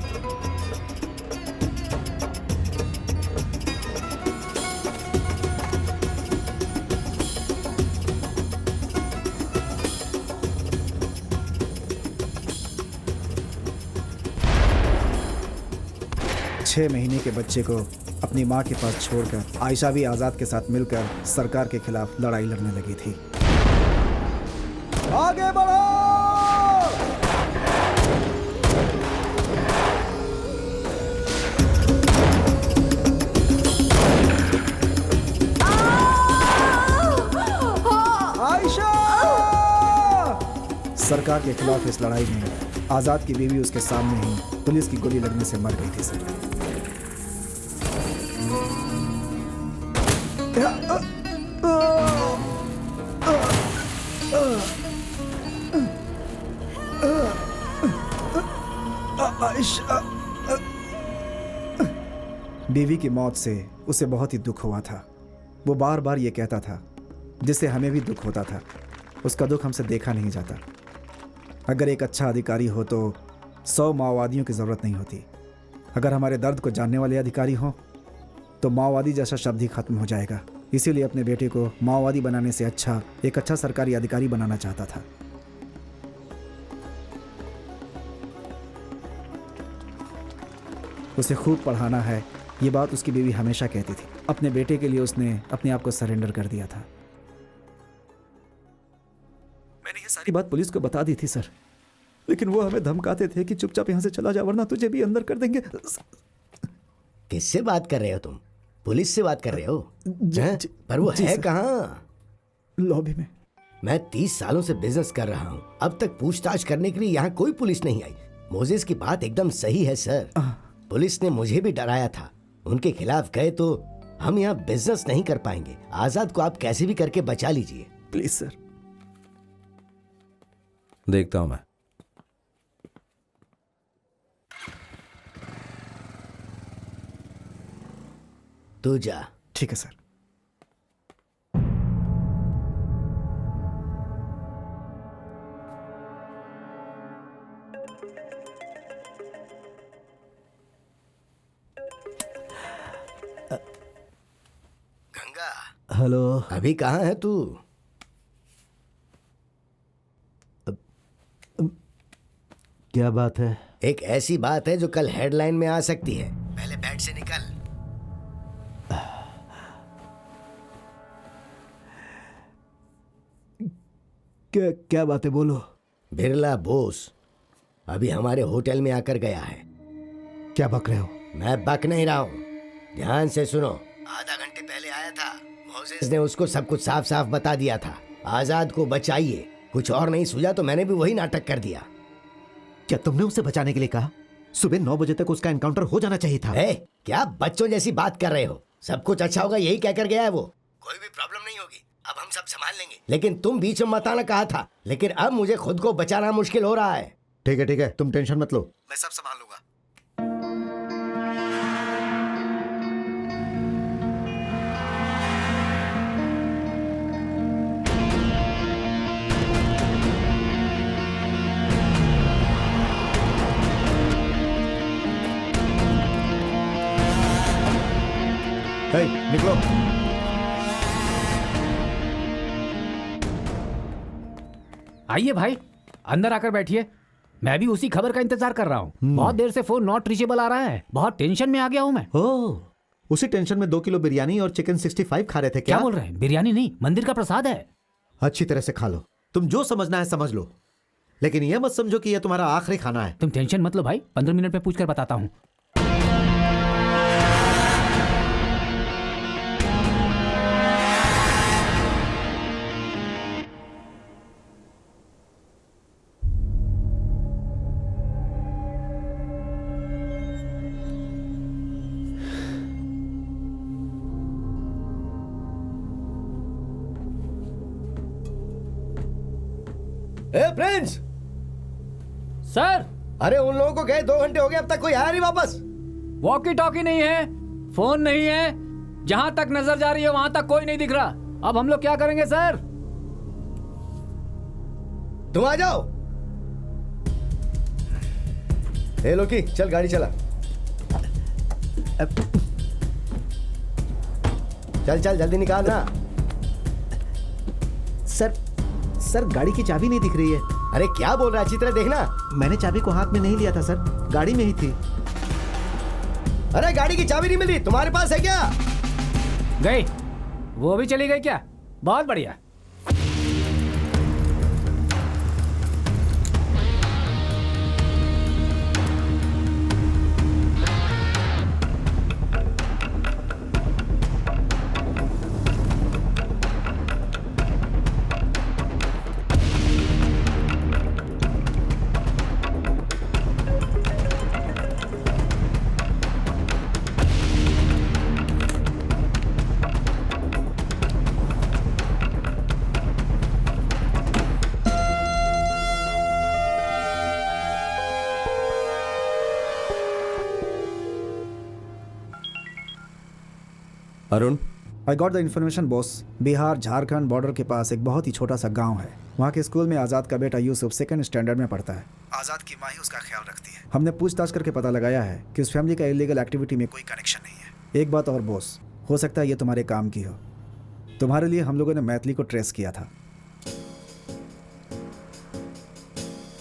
6 महीने के बच्चे को अपनी माँ के पास छोड़कर आयशा भी आज़ाद के साथ मिलकर सरकार के खिलाफ लड़ाई लड़ने लगी थी। आगे बढ़ो! आयशा! सरकार के खिलाफ इस लड़ाई में आज़ाद की बीवी उसके सामने ही पुलिस की गोली लगने से मर गई थी सर। बीवी की मौत से उसे बहुत ही दुख हुआ था। वो बार बार ये कहता था, जिससे हमें भी दुख होता था। उसका दुख हमसे देखा नहीं जाता। अगर एक अच्छा अधिकारी हो तो 100 माओवादियों की ज़रूरत नहीं होती। अगर हमारे दर्द को जानने वाले अधिकारी हों तो माओवादी जैसा शब्द ही खत्म हो जाएगा। इसीलिए अपने बेटे को माओवादी बनाने से अच्छा एक अच्छा सरकारी अधिकारी बनाना चाहता था। उसे खूब पढ़ाना है, ये बात उसकी बीवी हमेशा कहती थी। अपने बेटे के लिए उसने अपने आप को सरेंडर कर दिया था। मैंने ये सारी बात पुलिस को बता दी थी सर, लेकिन वो हमें धमकाते थे कि चुपचाप यहाँ से चला जा वरना तुझे भी अंदर कर देंगे। किससे बात कर रहे हो तुम? पुलिस से बात कर रहे हो? पर वो है कहाँ? लॉबी में। मैं 30 सालों से बिजनेस कर रहा हूँ, अब तक पूछताछ करने के लिए यहाँ कोई पुलिस नहीं आई। मोजेस की बात एकदम सही है सर। पुलिस ने मुझे भी डराया था, उनके खिलाफ गए तो हम यहाँ बिजनेस नहीं कर पाएंगे। आजाद को आप कैसे भी करके बचा लीजिए प्लीज सर। देखता हूं मैं। तू जा। ठीक है सर। गंगा, हेलो। अभी कहाँ है तू? क्या बात है? एक ऐसी बात है जो कल हेडलाइन में आ सकती है। पहले बेड से निकल। क्या बात है, बोलो। बिरला बोस अभी हमारे होटल में आकर गया है। क्या बक रहे हो? मैं बक नहीं रहा हूँ, ध्यान से सुनो। आधा घंटे पहले आया था, मोजेस ने उसको सब कुछ साफ साफ बता दिया था। आजाद को बचाइए, कुछ और नहीं सूझा तो मैंने भी वही नाटक कर दिया। क्या तुमने उसे बचाने के लिए कहा? सुबह 9 बजे तक उसका एनकाउंटर हो जाना चाहिए था। क्या बच्चों जैसी बात कर रहे हो? सब कुछ अच्छा होगा यही कहकर गया है वो। कोई भी प्रॉब्लम नहीं होगी, अब हम सब संभाल लेंगे। लेकिन तुम बीच में मत आना कहा था, लेकिन अब मुझे खुद को बचाना मुश्किल हो रहा है। ठीक है, तुम टेंशन मत लो, मैं सब संभाल लूंगा। निकलो। आइए भाई, अंदर आकर बैठिए। मैं भी उसी खबर का इंतजार कर रहा हूँ। बहुत देर से फोन नॉट रीचेबल आ रहा है। बहुत टेंशन में आ गया हूँ मैं। ओह, उसी टेंशन में 2 किलो बिरयानी और चिकन 65 खा रहे थे क्या बोल रहे हैं? बिरयानी नहीं, मंदिर का प्रसाद है। अच्छी तरह से खा लो, तुम जो समझना है समझ लो, लेकिन यह मत समझो कि यह तुम्हारा आखिरी खाना है। तुम टेंशन मत लो भाई, 15 मिनट में पूछकर बताता हूँ। प्रिंस सर, अरे उन लोगों को गए 2 घंटे हो गए, अब तक कोई आया नहीं वापस। वॉकी टॉकी नहीं है, फोन नहीं है, जहां तक नजर जा रही है वहां तक कोई नहीं दिख रहा। अब हम लोग क्या करेंगे सर? तुम आ जाओ। ए लोकी, चल गाड़ी चला। चल चल जल्दी निकाल ना। सर गाड़ी की चाबी नहीं दिख रही है। अरे क्या बोल रहा है, अच्छी तरह देखना। मैंने चाबी को हाथ में नहीं लिया था सर, गाड़ी में ही थी। अरे गाड़ी की चाबी नहीं मिली, तुम्हारे पास है क्या? गई, वो भी चली गई क्या? बहुत बढ़िया। Arun, I got the information boss. Bihar Jharkhand border के पास एक बहुत ही छोटा सा गांव है। वहाँ के स्कूल में आज़ाद का बेटा यूसुफ 2nd स्टैंडर्ड में पढ़ता है। आज़ाद की माँ ही उसका ख्याल रखती है। हमने पूछताछ करके पता लगाया है कि उस फैमिली का इलीगल एक्टिविटी में कोई कनेक्शन नहीं है। एक बात और बॉस, हो सकता है ये तुम्हारे काम की हो। तुम्हारे लिए हम लोगों ने मैथिली को ट्रेस किया था,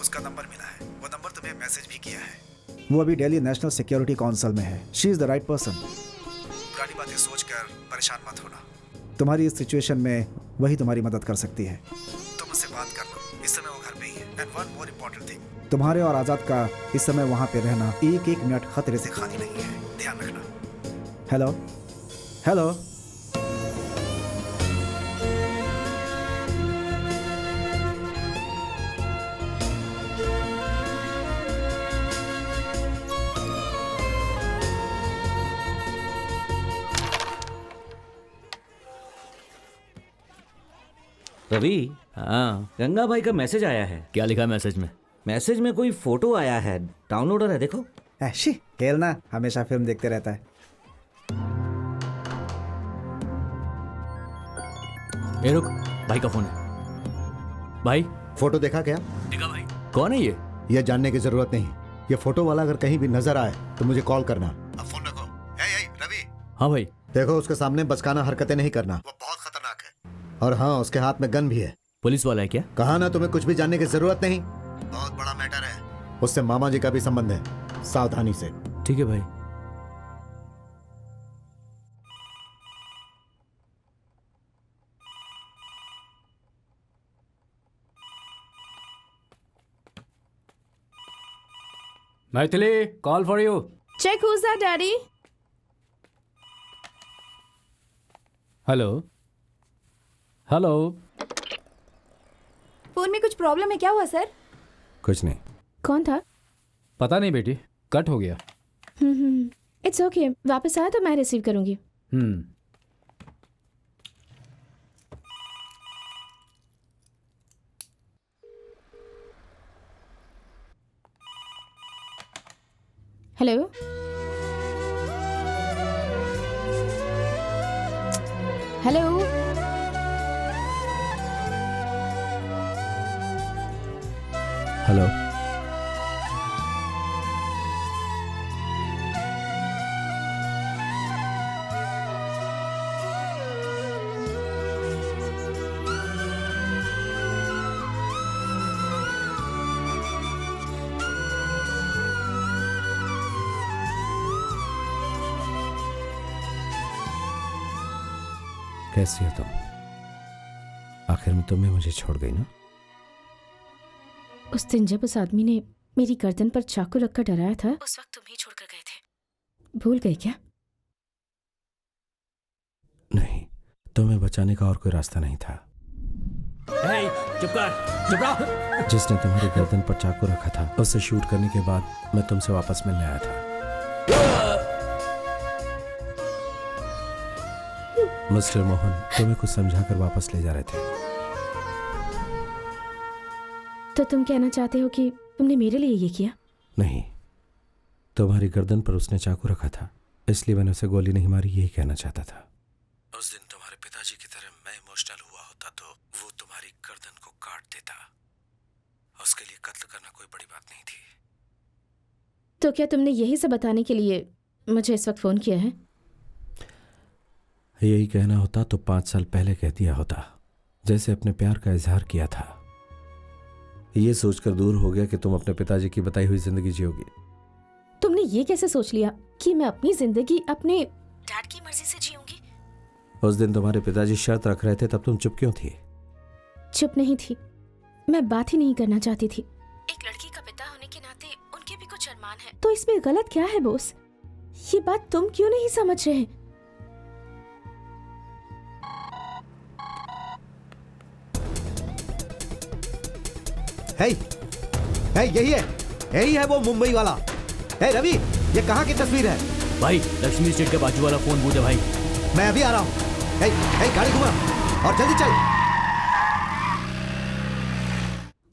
उसका नंबर मिला है। वो नंबर तुम्हें मैसेज भी किया है। वो अभी दिल्ली नेशनल सिक्योरिटी काउंसिल में है। She is the right person. पुरानी बातें सोचकर परेशान मत होना। तुम्हारी इस सिचुएशन में वही तुम्हारी मदद कर सकती है। तुम उससे बात कर लो, इस समय वो घर पे ही है। And one more important thing, तुम्हारे और आजाद का इस समय वहां पे रहना एक एक मिनट खतरे से खाली नहीं है, ध्यान रखना। Hello hello. रवि, हाँ, गंगा भाई का मैसेज आया है। क्या लिखा है मैसेज में? मैसेज में कोई फोटो आया है, डाउनलोडर है, देखो। ऐशी खेलना हमेशा फिल्म देखते रहता है। ए रुक, भाई का फोन है। भाई, फोटो देखा क्या? देखा भाई। कौन है ये? यह जानने की जरूरत नहीं। ये फोटो वाला अगर कहीं भी नजर आए तो मुझे कॉल करना। अब फोन रखो। रवि, हाँ भाई। देखो उसके सामने बचकाना हरकतें नहीं करना, वो बहुत खतरनाक है। और हाँ, उसके हाथ में गन भी है। पुलिस वाला है क्या? कहा ना, तुम्हें कुछ भी जानने की जरूरत नहीं। बहुत बड़ा मैटर है, उससे मामा जी का भी संबंध है, सावधानी से। ठीक है भाई। Maithili, call for you. Check who's that, daddy? Hello hello. Phone में कुछ प्रॉब्लम है, क्या हुआ सर? कुछ नहीं। कौन था? पता नहीं बेटी, कट हो गया। इट्स ओके, वापस आया तो मैं रिसीव करूंगी। Hello, hello, hello. कैसी हो तुम? आखिर में तुम भी मुझे छोड़ गई ना? उस दिन जब उस आदमी ने मेरी गर्दन पर चाकू रखकर डराया था, उस वक्त तुम ही छोड़कर गए थे। भूल गए क्या? नहीं, तुम्हें बचाने का और कोई रास्ता नहीं था। चुप कर, चुप रहो। जिसने तुम्हारी गर्दन पर चाकू रखा था, उससे शूट करने के बाद मैं तुमसे वापस मिलने आया था। मिस्टर मोहन तुम्हें कुछ समझाकर वापस ले जा रहे थे। तो तुम कहना चाहते हो कि तुमने मेरे लिए ये किया? नहीं, तुम्हारी गर्दन पर उसने चाकू रखा था, इसलिए मैंने उसे गोली नहीं मारी, यही कहना चाहता था। उस दिन तुम्हारे पिताजी की तरह मैं इमोशनल हुआ होता तो वो तुम्हारी गर्दन को काट देता। उसके लिए कत्ल करना कोई बड़ी बात नहीं थी। तो क्या तुमने यही सब बताने के लिए मुझे इस वक्त फोन किया है? यही कहना होता तो 5 साल पहले कह दिया होता, जैसे अपने प्यार का इजहार किया था। ये सोचकर दूर हो गया कि तुम अपने पिताजी की बताई हुई जिंदगी जियोगी। तुमने ये कैसे सोच लिया कि मैं अपनी जिंदगी अपने डैड की मर्जी से जीऊंगी? उस दिन तुम्हारे पिताजी शर्त रख रहे थे, तब तुम चुप क्यों थी? चुप नहीं थी, मैं बात ही नहीं करना चाहती थी। एक लड़की का पिता होने के नाते उनके भी कुछ अरमान है, तो इसमें गलत क्या है बॉस? ये बात तुम क्यों नहीं समझ रहे? है, यही है वो मुंबई वाला। है रवि, ये कहाँ की तस्वीर है? भाई, लक्ष्मी स्टेट के बाजू वाला फोन बूथ है भाई। मैं अभी आ रहा हूँ। है, गाड़ी घुमा और जल्दी चल।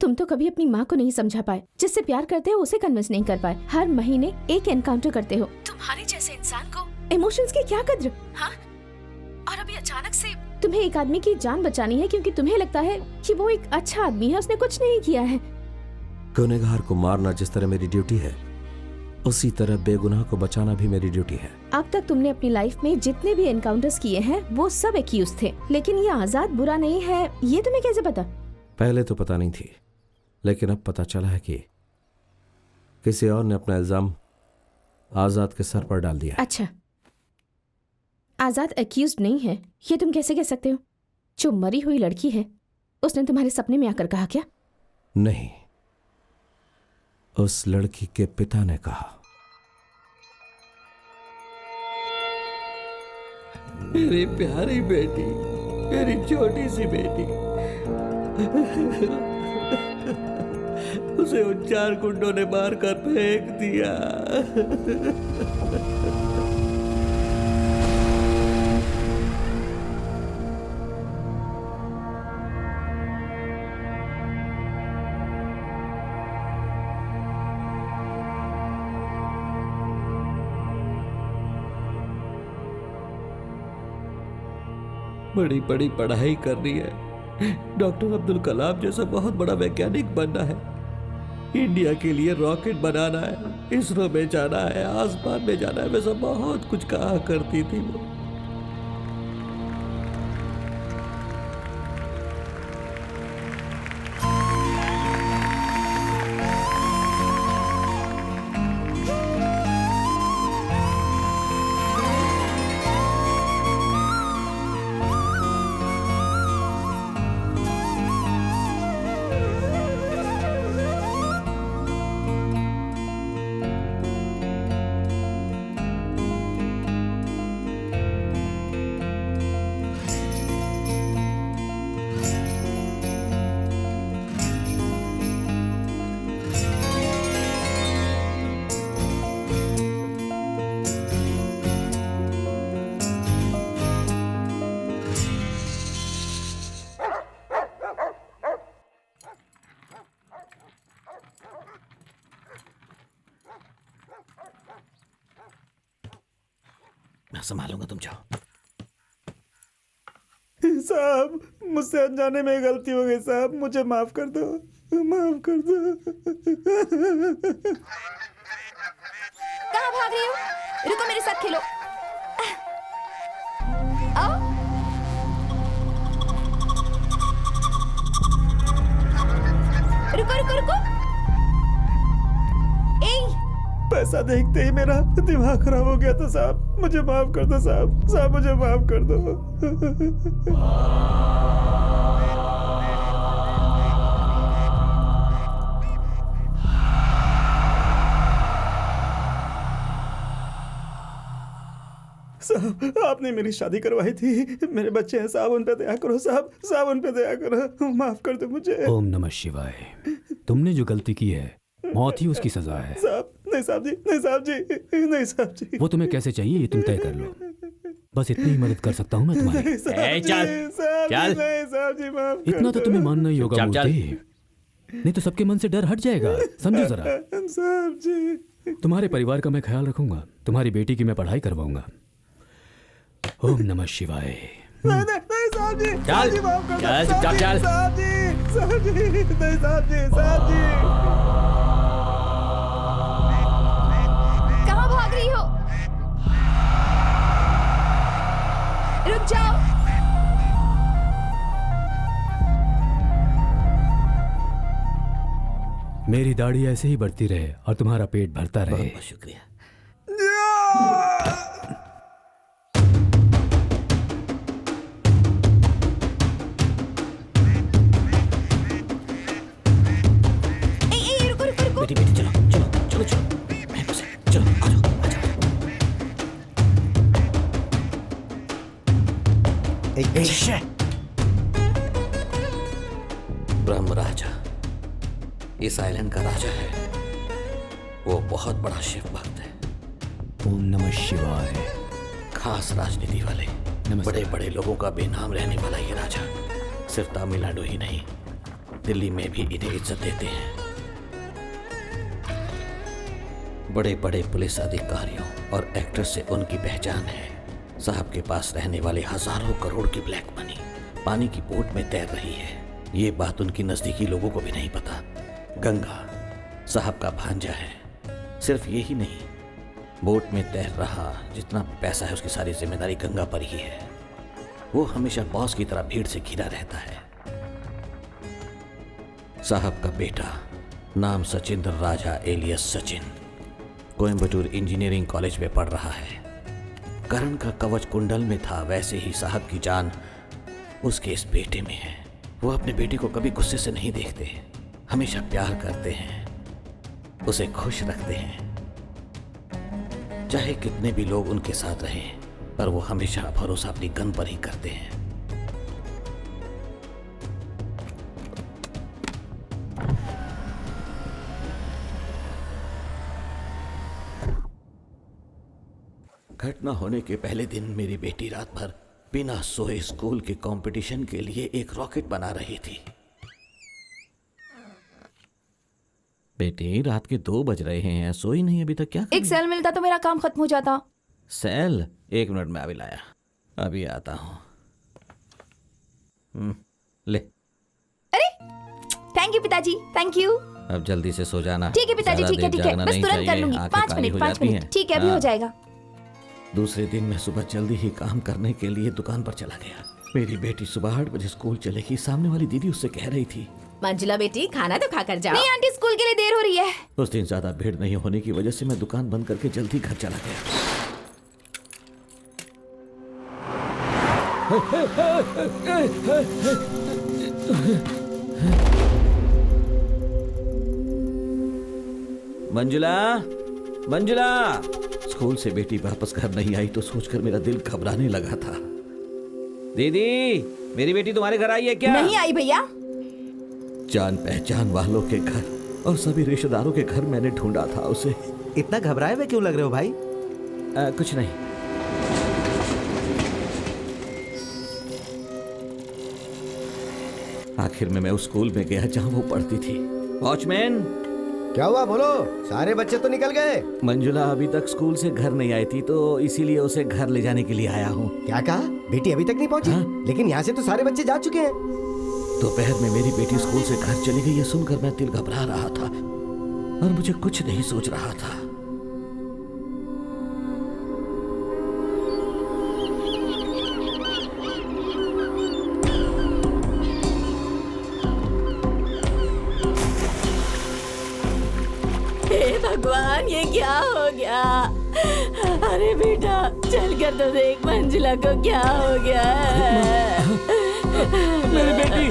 तुम तो कभी अपनी माँ को नहीं समझा पाए, जिससे प्यार करते हो उसे कन्विंस नहीं कर पाए। हर महीने एक एनकाउंटर करते हो। तुम्हारे जैसे इंसान को इमोशंस की क्या कद्र? हाँ? और अभी अचानक से तुम्हें एक आदमी की जान बचानी है क्योंकि तुम्हें लगता है कि वो एक अच्छा आदमी है, उसने कुछ नहीं किया है। गुनहगार को मारना जिस तरह मेरी ड्यूटी है, उसी तरह बेगुनाह को बचाना भी मेरी ड्यूटी है। अब तक तुमने अपनी लाइफ में जितने भी एनकाउंटर्स किए हैं वो सब एक्यूज थे, लेकिन ये आजाद बुरा नहीं है, ये तुम्हें कैसे पता? पहले तो पता नहीं थी, लेकिन अब पता चला है कि किसी और ने अपना इल्जाम आजाद के सर पर डाल दिया। अच्छा, आजाद एक्यूज्ड नहीं है, ये तुम कैसे कह सकते हो? जो मरी हुई लड़की है, उसने तुम्हारे सपने में आकर कहा क्या? नहीं, उस लड़की के पिता ने कहा, मेरी प्यारी बेटी, मेरी छोटी सी बेटी, उसे उन 4 गुंडों ने मारकर फेंक दिया। बड़ी बड़ी पढ़ाई करनी है, डॉक्टर अब्दुल कलाम जैसा बहुत बड़ा वैज्ञानिक बनना है, इंडिया के लिए रॉकेट बनाना है, इसरो में जाना है, आसमान में जाना है, वैसा बहुत कुछ कहा करती थी वो। मैं संभालूंगा, तुम जाओ। साहब, मुझसे अनजाने में गलती हो गई साहब, मुझे माफ कर दो, माफ कर दो। कहाँ भाग रही हो? रुको, मेरे साथ खेलो। आओ। रुको रुको रुको। पैसा देखते ही मेरा दिमाग खराब हो गया था साहब, मुझे माफ कर दो साहब, साहब मुझे माफ कर दो। साहब, आपने मेरी शादी करवाई थी, मेरे बच्चे हैं साहब, उन पे दया करो साहब, साहब उन पे दया करो, माफ कर दो मुझे। ओम नमः शिवाय। तुमने जो गलती की है, मौत ही उसकी सजा है। साहब, नहीं साहब जी, नहीं साहब जी, नहीं साहब जी। वो तुम्हें कैसे चाहिए ये तुम तय कर लो, बस इतनी ही मदद कर सकता हूँ मैं तुम्हारी। नहीं साहब जी, माफ कर इतना तो तुम्हें मानना ही होगा चल। मूर्ति, नहीं तो सबके मन से डर हट जाएगा, समझो जरा। साहब जी, तुम्हारे परिवार का मैं ख्याल रखूंगा, तुम्हारी बेटी की मैं पढ़ाई करवाऊंगा। ओम नमः शिवाय। नहीं साहब जी, चल, साहब जी, माफ कर दो, चल, साहब चल, जी, चल। साहब जी, साहब जी, नहीं साहब जी, साहब जी। कहाँ भाग रही हो? रुक जाओ। मेरी दाढ़ी ऐसे ही बढ़ती रहे और तुम्हारा पेट भरता रहे। बहुत शुक्रिया। रुको रुको रुको। बेटी बेटी चलो चलो चलो चलो, मैं से चलो, आ जाओ आ जाओ। ब्रह्म राजा इस आइलैंड का राजा है, वो बहुत बड़ा शिव भक्त है। ओम नमः शिवाय। खास राजनीति वाले, बड़े बड़े लोगों का बेनाम रहने वाला ये राजा सिर्फ तमिलनाडु ही नहीं, दिल्ली में भी इन्हें इज्जत देते हैं। बड़े बड़े पुलिस अधिकारियों और एक्टर्स से उनकी पहचान है। साहब के पास रहने वाले हजारों करोड़ की ब्लैक मनी पानी की बोट में तैर रही है। ये बात उनकी नजदीकी लोगों को भी नहीं पता। गंगा साहब का भांजा है। सिर्फ यही नहीं, बोट में तैर रहा जितना पैसा है उसकी सारी जिम्मेदारी गंगा पर ही है। वो हमेशा बॉस की तरह भीड़ से घिरा रहता है। साहब का बेटा नाम Sachindra Raja alias Sachin Coimbatore engineering college में पढ़ रहा है। करण का कवच कुंडल में था, वैसे ही साहब की जान उसके इस बेटे में है। वो अपने बेटे को कभी गुस्से से नहीं देखते, हमेशा प्यार करते हैं। उसे खुश रखते हैं। चाहे कितने भी लोग उनके साथ रहें, पर वो हमेशा भरोसा अपनी गन पर ही करते हैं। घटना होने के पहले दिन मेरी बेटी रात भर बिना सोए स्कूल के कंपटीशन के लिए एक रॉकेट बना रही थी। बेटी, रात के 2 बज रहे हैं, सोई नहीं अभी तक? क्या एक सेल मिलता तो मेरा काम खत्म हो जाता। सेल? 1 मिनट में अभी लाया, अभी आता हूं। ले। अरे थैंक यू पिताजी, थैंक यू। अब जल्दी से सो जाना। ठीक है पिताजी, ठीक है ठीक है, बस तुरंत कर लूंगी। 5 मिनट 5 मिनट, ठीक है अभी हो जाएगा। दूसरे दिन मैं सुबह जल्दी ही काम करने के लिए दुकान पर चला गया। मेरी बेटी सुबह 8 बजे स्कूल चलेगी। सामने वाली दीदी उससे कह रही थी, मंजुला बेटी खाना तो खा कर जाओ। नहीं आंटी, स्कूल के लिए देर हो रही है। उस दिन ज्यादा भीड़ नहीं होने की वजह से मैं दुकान बंद करके जल्दी घर चला गया। मंजुला, मंजुला! स्कूल से बेटी वापस घर नहीं आई तो सोचकर मेरा दिल घबराने लगा था। दीदी, मेरी बेटी तुम्हारे घर आई है क्या? नहीं आई भैया। जान पहचान वालों के घर और सभी रिश्तेदारों के घर मैंने ढूंढा था उसे। इतना घबराए हुए क्यों लग रहे हो भाई? कुछ नहीं। आखिर में मैं उस स्कूल में गया जहां वो पढ़ती थी। वॉचमैन! क्या हुआ बोलो? सारे बच्चे तो निकल गए। मंजुला अभी तक स्कूल से घर नहीं आई थी तो इसीलिए उसे घर ले जाने के लिए आया हूँ। क्या कहा? बेटी अभी तक नहीं पहुंची? लेकिन यहाँ से तो सारे बच्चे जा चुके हैं। दोपहर में मेरी बेटी स्कूल से घर चली गई, ये सुनकर मैं दिल घबरा रहा था और मुझे कुछ नहीं सोच रहा था। हे भगवान, ये क्या हो गया? अरे बेटा चल कर तो देख मंजुला को क्या हो गया है। मेरी बेटी!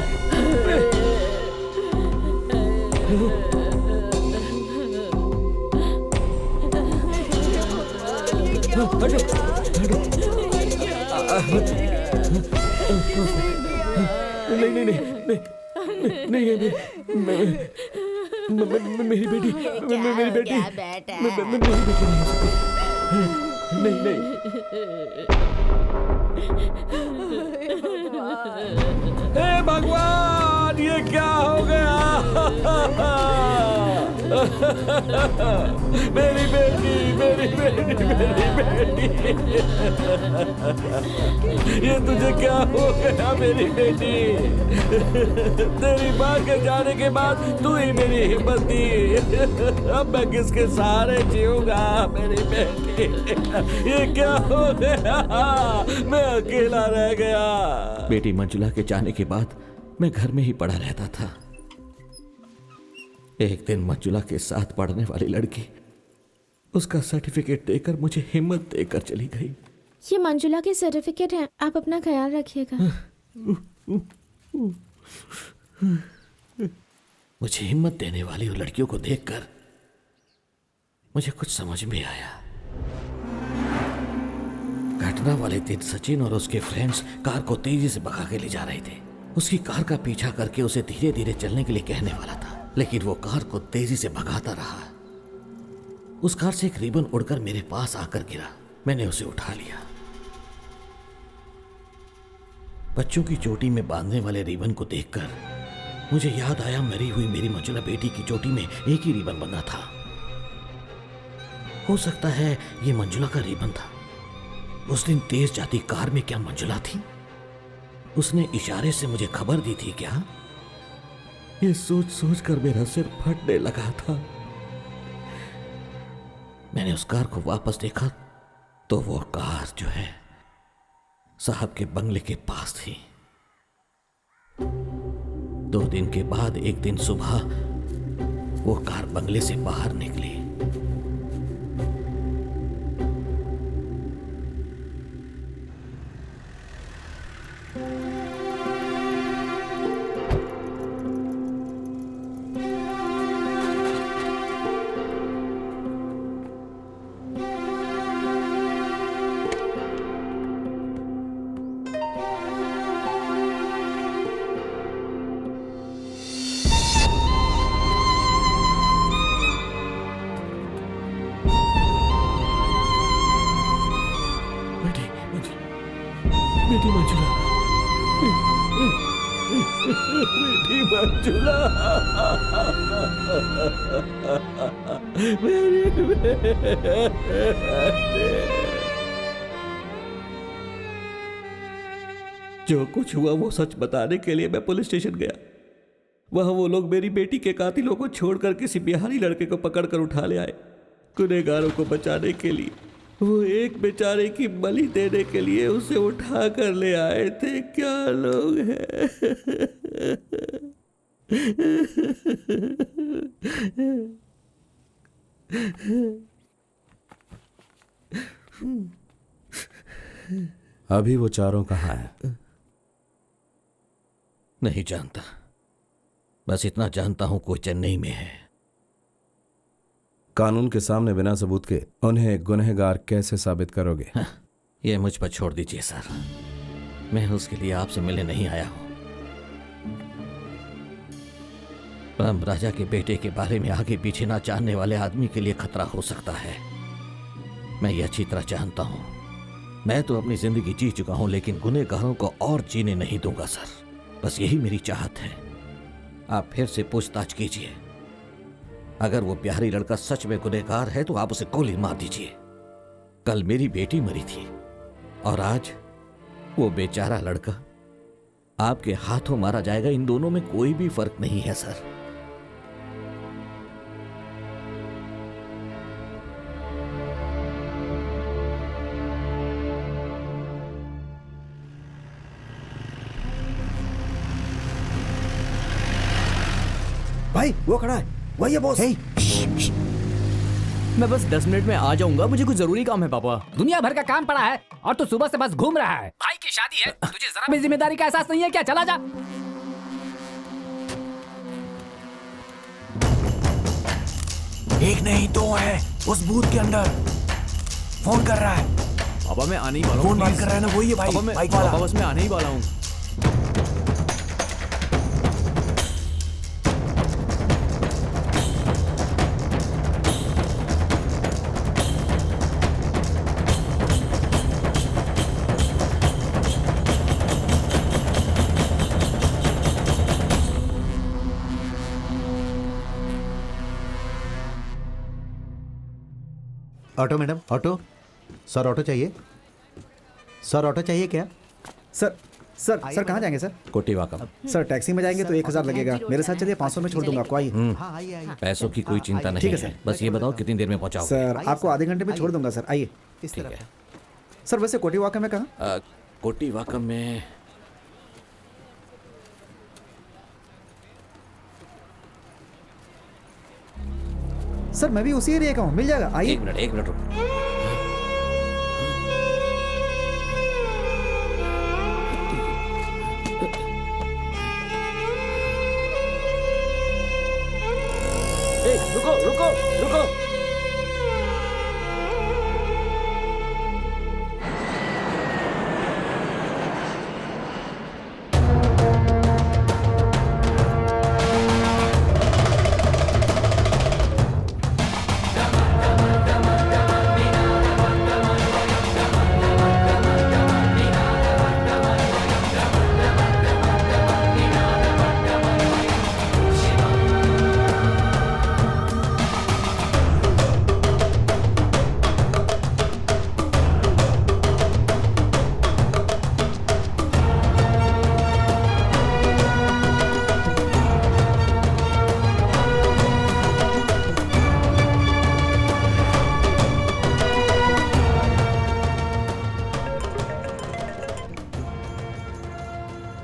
नहीं नहीं नहीं नहीं नहीं, मेरी बेटी, मेरी बेटी, मेरी बेटी नहीं हो सकती। नहीं नहीं। हे भगवान, ये क्या हो गया? मेरी बेटी, मेरी बेटी, मेरी बेटी! ये तुझे क्या हो गया मेरी बेटी? तेरी माँ के जाने के बाद तू ही मेरी हिम्मत दी। अब मैं किसके सहारे जीऊंगा मेरी बेटी? ये क्या हो गया? मैं अकेला रह गया। बेटी मंजुला के जाने के बाद मैं घर में ही पड़ा रहता था। एक दिन मंजुला के साथ पढ़ने वाली लड़की उसका सर्टिफिकेट देकर मुझे हिम्मत देकर चली गई। ये मंजुला के सर्टिफिकेट हैं, आप अपना ख्याल रखिएगा। मुझे हिम्मत देने वाली उन लड़कियों को देखकर मुझे कुछ समझ में आया। घटना वाले दिन सचिन और उसके फ्रेंड्स कार को तेजी से भगा के ले जा रहे थे। उसकी कार का पीछा करके उसे धीरे धीरे चलने के लिए कहने वाला था, लेकिन वो कार को तेजी से भगाता रहा। उस कार से एक रिबन उड़कर मेरे पास आकर गिरा। मैंने उसे उठा लिया। बच्चों की चोटी में बांधने वाले रिबन को देखकर मुझे याद आया, मरी हुई मेरी मंजुला बेटी की चोटी में एक ही रिबन बंधा था। हो सकता है ये मंजुला का रिबन था। उस दिन तेज जाती कार में क्या मंजुला थी? उसने इशारे से मुझे खबर दी थी क्या? ये सोच सोच कर मेरा सिर फटने लगा था। मैंने उस कार को वापस देखा तो वो कार जो है साहब के बंगले के पास थी। 2 दिन के बाद एक दिन सुबह वो कार बंगले से बाहर निकली। बेटी मंजुला, मेरी जो कुछ हुआ वो सच बताने के लिए मैं पुलिस स्टेशन गया। वहां वो लोग मेरी बेटी के कातिलों को छोड़कर किसी बिहारी लड़के को पकड़कर उठा ले आए। गुनहगारों को बचाने के लिए वो एक बेचारे की बलि देने के लिए उसे उठा कर ले आए थे। क्या लोग हैं। अभी वो चारों कहाँ हैं? नहीं जानता, बस इतना जानता हूं कोई चेन्नई में है। कानून के सामने बिना सबूत के उन्हें एक गुनहगार कैसे साबित करोगे? हाँ, ये मुझ पर छोड़ दीजिए सर, मैं उसके लिए आपसे मिलने नहीं आया हूं। राम राजा के बेटे के बारे में आगे पीछे ना जानने वाले आदमी के लिए खतरा हो सकता है। मैं ये अच्छी तरह जानता हूं। मैं तो अपनी जिंदगी जी चुका हूं, लेकिन गुनहगारों को और जीने नहीं दूंगा सर। बस यही मेरी चाहत है। आप फिर से पूछताछ कीजिए। अगर वो बिहारी लड़का सच में गुनहगार है तो आप उसे गोली मार दीजिए। कल मेरी बेटी मरी थी और आज वो बेचारा लड़का आपके हाथों मारा जाएगा। इन दोनों में कोई भी फर्क नहीं है सर। भाई वो खड़ा है, वही है बॉस। मैं बस 10 मिनट में आ जाऊंगा, मुझे कुछ जरूरी काम है पापा। दुनिया भर का काम पड़ा है और तू सुबह से बस घूम रहा है। भाई की शादी है, तुझे जरा भी जिम्मेदारी का एहसास नहीं है क्या? चला जा। एक नहीं दो है उस बूथ के अंदर। फोन कर रहा है पापा, मैं आने ही वाला हूँ। फोन बात कर रहा है ना, वही है भाई। पापा बस मैं आने ही वाला हूँ। Auto madam, auto. Sir auto चाहिए? सर ऑटो चाहिए क्या? सर सर सर कहाँ जाएंगे सर? कोटीवाकम। सर टैक्सी में जाएंगे तो 1000 लगेगा। मेरे साथ चलिए, 500 में छोड़ दूंगा आपको। आइए। पैसों की कोई चिंता नहीं ठीक है है। सर। बस ये बताओ कितनी देर में पहुंचाओगे? सर आपको आधे घंटे में छोड़ दूंगा सर। आइए। ठीक है। सर वैसे कोटीवाकम में कहाँ? कोटीवाकम में सर मैं भी उसी एरिया का हूँ, मिल जाएगा। आइए। एक मिनट रुको। रुको।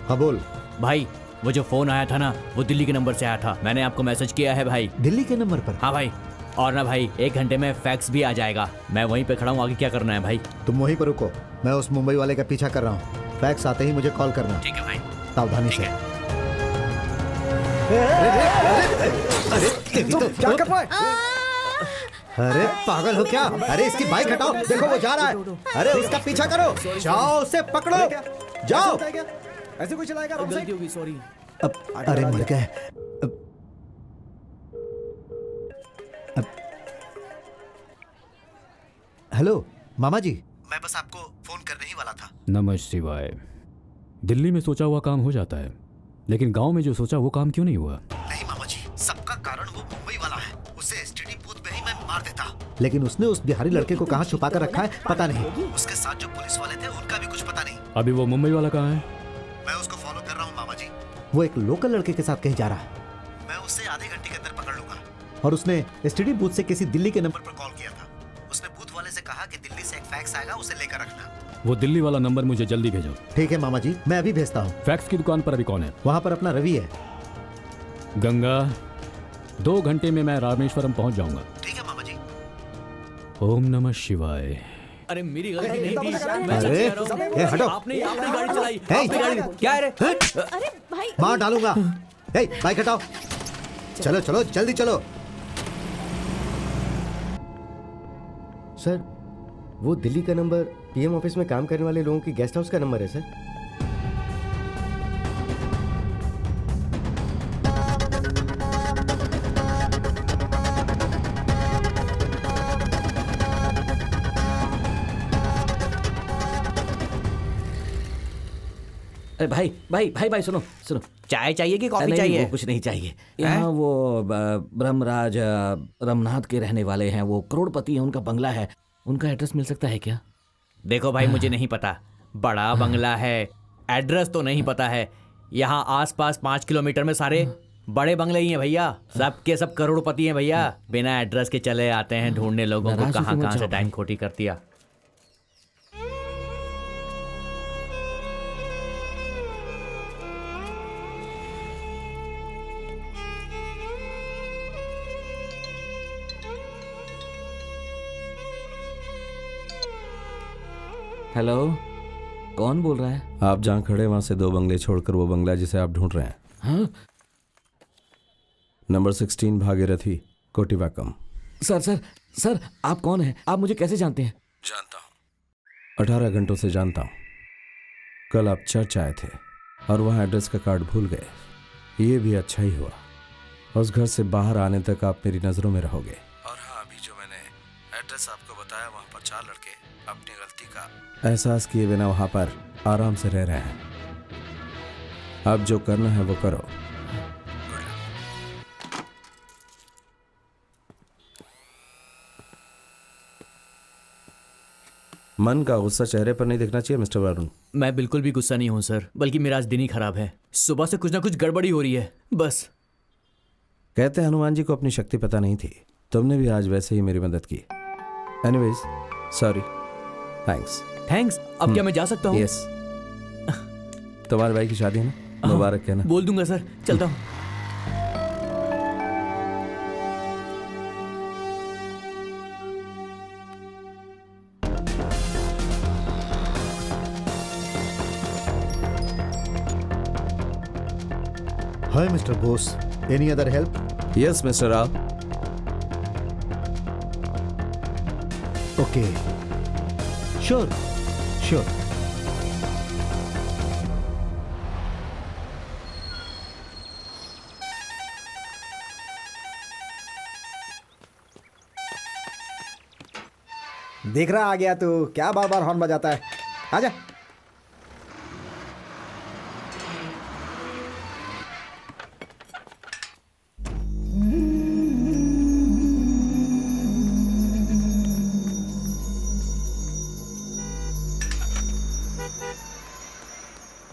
हाँ बोल भाई, वो जो फोन आया था ना, वो दिल्ली के नंबर से आया था। मैंने आपको मैसेज किया है भाई। दिल्ली के नंबर पर? हाँ भाई। और ना भाई, 1 घंटे में फैक्स भी आ जाएगा। मैं वहीं पे खड़ा हूँ, आगे क्या करना है भाई? तुम वहीं पर रुको, मैं उस मुंबई वाले का पीछा कर रहा हूँ। फैक्स आते ही मुझे कॉल करना। ठीक है भाई। सावधानी से। क्या कर रहा है? अरे पागल हो क्या? अरे इसकी बाइक हटाओ, देखो वो जा रहा है। अरे उसका पीछा करो, जाओ उसे पकड़ो, जाओ। ऐसे कोई चलाएगा? गलती होगी, सॉरी। अरे मर गए। हेलो मामा जी, मैं बस आपको फोन करने ही वाला था। नमः शिवाय। दिल्ली में सोचा हुआ काम हो जाता है। लेकिन गांव में जो सोचा वो काम क्यों नहीं हुआ? नहीं मामा जी, सबका कारण वो मुंबई वाला है। उसे एसटीडी बूथ पे ही मैं मार देता, लेकिन उसने उस बिहारी लड़के को कहाँ छुपा कर रखा है पता नहीं। उसके साथ जो पुलिस वाले थे उनका भी कुछ पता नहीं। अभी वो मुंबई वाला कहाँ है? मैं उसको फॉलो कर रहा हूँ मामा जी। वो एक लोकल लड़के के साथ कहीं जा रहा है। मैं उसे आधे घंटे के अंदर पकड़ लूंगा। और उसने एसटीडी बूथ से किसी दिल्ली के नंबर पर कॉल किया था। उसने बूथ वाले से कहा कि दिल्ली से एक फैक्स आएगा, उसे लेकर रखना। वो दिल्ली वाला नंबर मुझे जल्दी भेजो। ठीक है मामा जी, मैं अभी भेजता हूँ। फैक्स की दुकान पर अभी कौन है? वहाँ पर अपना रवि है। गंगा, 2 घंटे में मैं रामेश्वरम पहुंच जाऊंगा। ठीक है मामा जी। ओम नमः शिवाय। अरे मेरी गलती नहीं थी, मैं अरे, चल रहा हूं। ए, हटो। आपने गाड़ी चलाई, हे, आपने गाड़ी क्या है रे? अरे भाई मार डालूंगा। हे, बाइक हटाओ। चलो चलो जल्दी चलो। सर, वो दिल्ली का नंबर पीएम ऑफिस में काम करने वाले लोगों की गेस्ट हाउस का नंबर है सर। अरे भाई भाई भाई भाई सुनो सुनो। चाय चाहिए कि कॉफी नहीं, चाहिए? वो कुछ नहीं चाहिए। यहाँ वो ब्रह्मराज रमनाथ के रहने वाले हैं, वो करोड़पति हैं, उनका बंगला है। उनका एड्रेस मिल सकता है क्या? देखो भाई, मुझे नहीं पता। बड़ा बंगला है, एड्रेस तो नहीं पता है। यहाँ आसपास 5 किलोमीटर में सारे बड़े बंगले ही हैं भैया। सब के सब करोड़पति हैं भैया। बिना एड्रेस के चले आते हैं ढूंढने लोगों को, कहाँ कहाँ से टाइम खोटी कर दिया। हेलो, कौन बोल रहा है? आप जहाँ खड़े वहां से 2 बंगले छोड़कर वो बंगला जिसे आप ढूंढ रहे हैं। हाँ number 16 Bhagirathi, Kotivakkam. Sir sir sir, आप कौन हैं? आप मुझे कैसे जानते हैं? जानता हूँ, 18 घंटों से जानता हूँ। कल आप चर्च आए थे और वहाँ एड्रेस का कार्ड भूल गए। ये भी अच्छा ही हुआ। उस घर से बाहर आने तक आप मेरी नज़रों में रहोगे। और हाँ, अभी जो मैंने एड्रेस आपको बताया, वहाँ पर 4 लड़के अपनी गलती का एहसास किए बिना वहाँ पर आराम से रह रहे हैं। अब जो करना है वो करो। मन का गुस्सा चेहरे पर नहीं दिखना चाहिए मिस्टर वरुण। मैं बिल्कुल भी गुस्सा नहीं हूँ सर, बल्कि मेरा आज दिन ही खराब है। सुबह से कुछ ना कुछ गड़बड़ी हो रही है बस। कहते हैं हनुमान जी को अपनी शक्ति पता नहीं थी। तुमने भी आज वैसे ही मेरी मदद की। Anyways, sorry, thanks. थैंक्स? अब क्या मैं जा सकता हूँ? यस। तुम्हारे भाई की शादी है ना, मुबारक कहना। बोल दूंगा सर, चलता हूँ। हाय mister Bose, any other help? Yes mister Rao. Okay, sure sure. देख रहा आ गया तू, क्या बार बार हॉर्न बजाता है? आजा।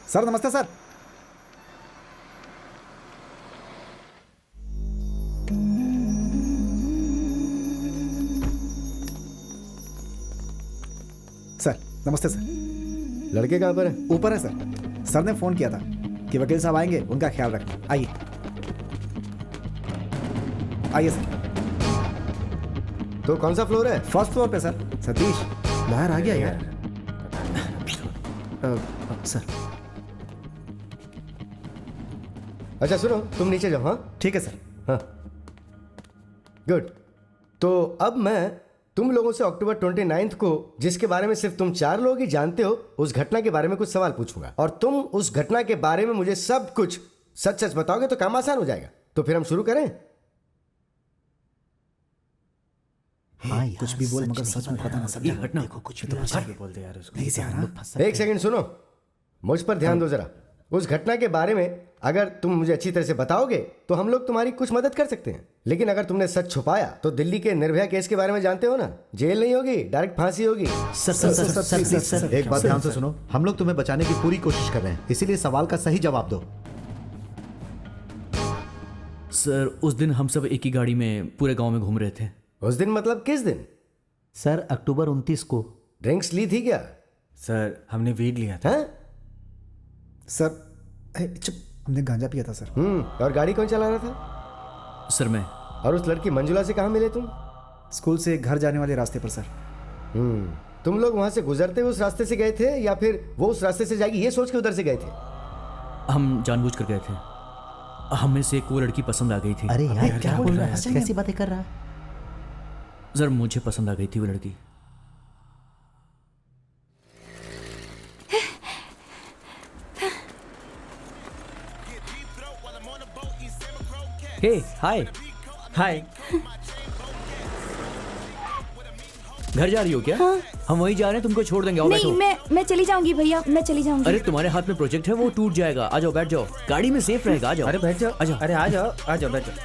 सर नमस्ते सर। सर नमस्ते सर। लड़के कहाँ पर है? ऊपर है सर। सर ने फोन किया था कि वकील साहब आएंगे, उनका ख्याल रखना। आइए आइए सर। तो कौन सा फ्लोर है? फर्स्ट फ्लोर पे सर। सतीश बाहर आ गया यार। सर अच्छा सुनो, तुम नीचे जाओ। हाँ ठीक है सर। हाँ गुड। तो अब मैं तुम लोगों से अक्टूबर 29 को, जिसके बारे में सिर्फ तुम 4 लोग ही जानते हो, उस घटना के बारे में कुछ सवाल पूछूंगा और तुम उस घटना के बारे में मुझे सब कुछ सच सच बताओगे तो काम आसान हो जाएगा। तो फिर हम शुरू करें? हाँ कुछ भी बोल, मगर सच में पता ना सब। ये घटना देखो कुछ भी तो बोलते यार उसको। नहीं से आ रहा। एक सेकंड सुनो, मुझ पर ध्यान दो जरा। उस घटना के बारे में अगर तुम मुझे अच्छी तरह से बताओगे तो हम लोग तुम्हारी कुछ मदद कर सकते हैं, लेकिन अगर तुमने सच छुपाया तो दिल्ली के निर्भया केस के बारे में जानते हो ना, जेल नहीं होगी, डायरेक्ट फांसी होगी। सर एक बात ध्यान से सुनो, हम लोग तुम्हें बचाने की पूरी कोशिश कर रहे हैं, इसीलिए सवाल का सही जवाब दो। सर उस दिन हम सब एक ही गाड़ी में पूरे गांव में घूम रहे थे। उस दिन मतलब किस दिन? सर अक्टूबर 29 को। ड्रिंक्स ली थी क्या? सर हमने वीड लिया था। हाँ? सर चुप, हमने गांजा पिया था सर। और गाड़ी कौन चला रहा था? सर मैं। और उस लड़की मंजुला से कहाँ मिले तुम? स्कूल से घर जाने वाले रास्ते पर सर। तुम लोग वहां से गुजरते हुए उस रास्ते से गए थे या फिर वो उस रास्ते से जाएगी ये सोच के उधर से गए थे? हम जानबूझ कर गए थे, हमें से एक वो लड़की पसंद आ गई थी। अरे यार क्या बोल रहा है, कैसी बातें कर रहा है? सर मुझे पसंद आ गई थी वो लड़की। हे हाय हाय। घर जा रही हो क्या? हाँ। हम वहीं जा रहे हैं, तुमको छोड़ देंगे। आओ नहीं, मैं चली जाऊंगी भैया, मैं चली जाऊंगी। अरे तुम्हारे हाथ में प्रोजेक्ट है, वो टूट जाएगा। आ जाओ बैठ जाओ, गाड़ी में सेफ रहेगा। आ जाओ। अरे बैठ जाओ, आ जाओ। अरे आ जाओ बैठ जाओ।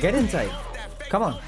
Get inside, come on.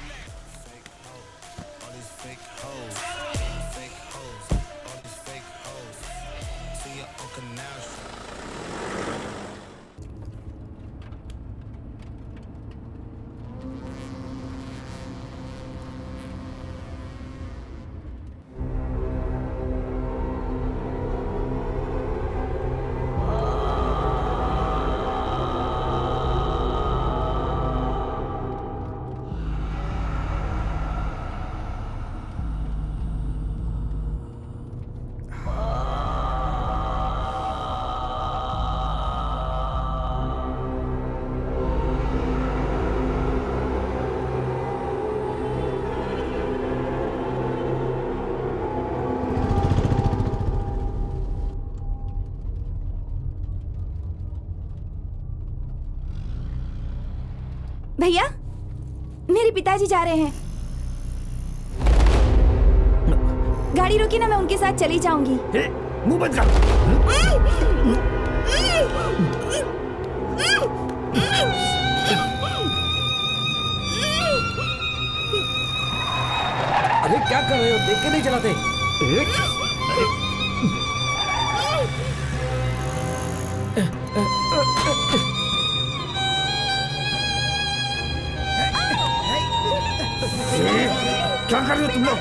भैया मेरे पिताजी जा रहे हैं। गाड़ी रोकी ना, मैं उनके साथ चली जाऊंगी। मुंह बंद कर। अरे क्या कर रहे हो, देख के नहीं चलाते? क्या कर रहे हो तुम लोग?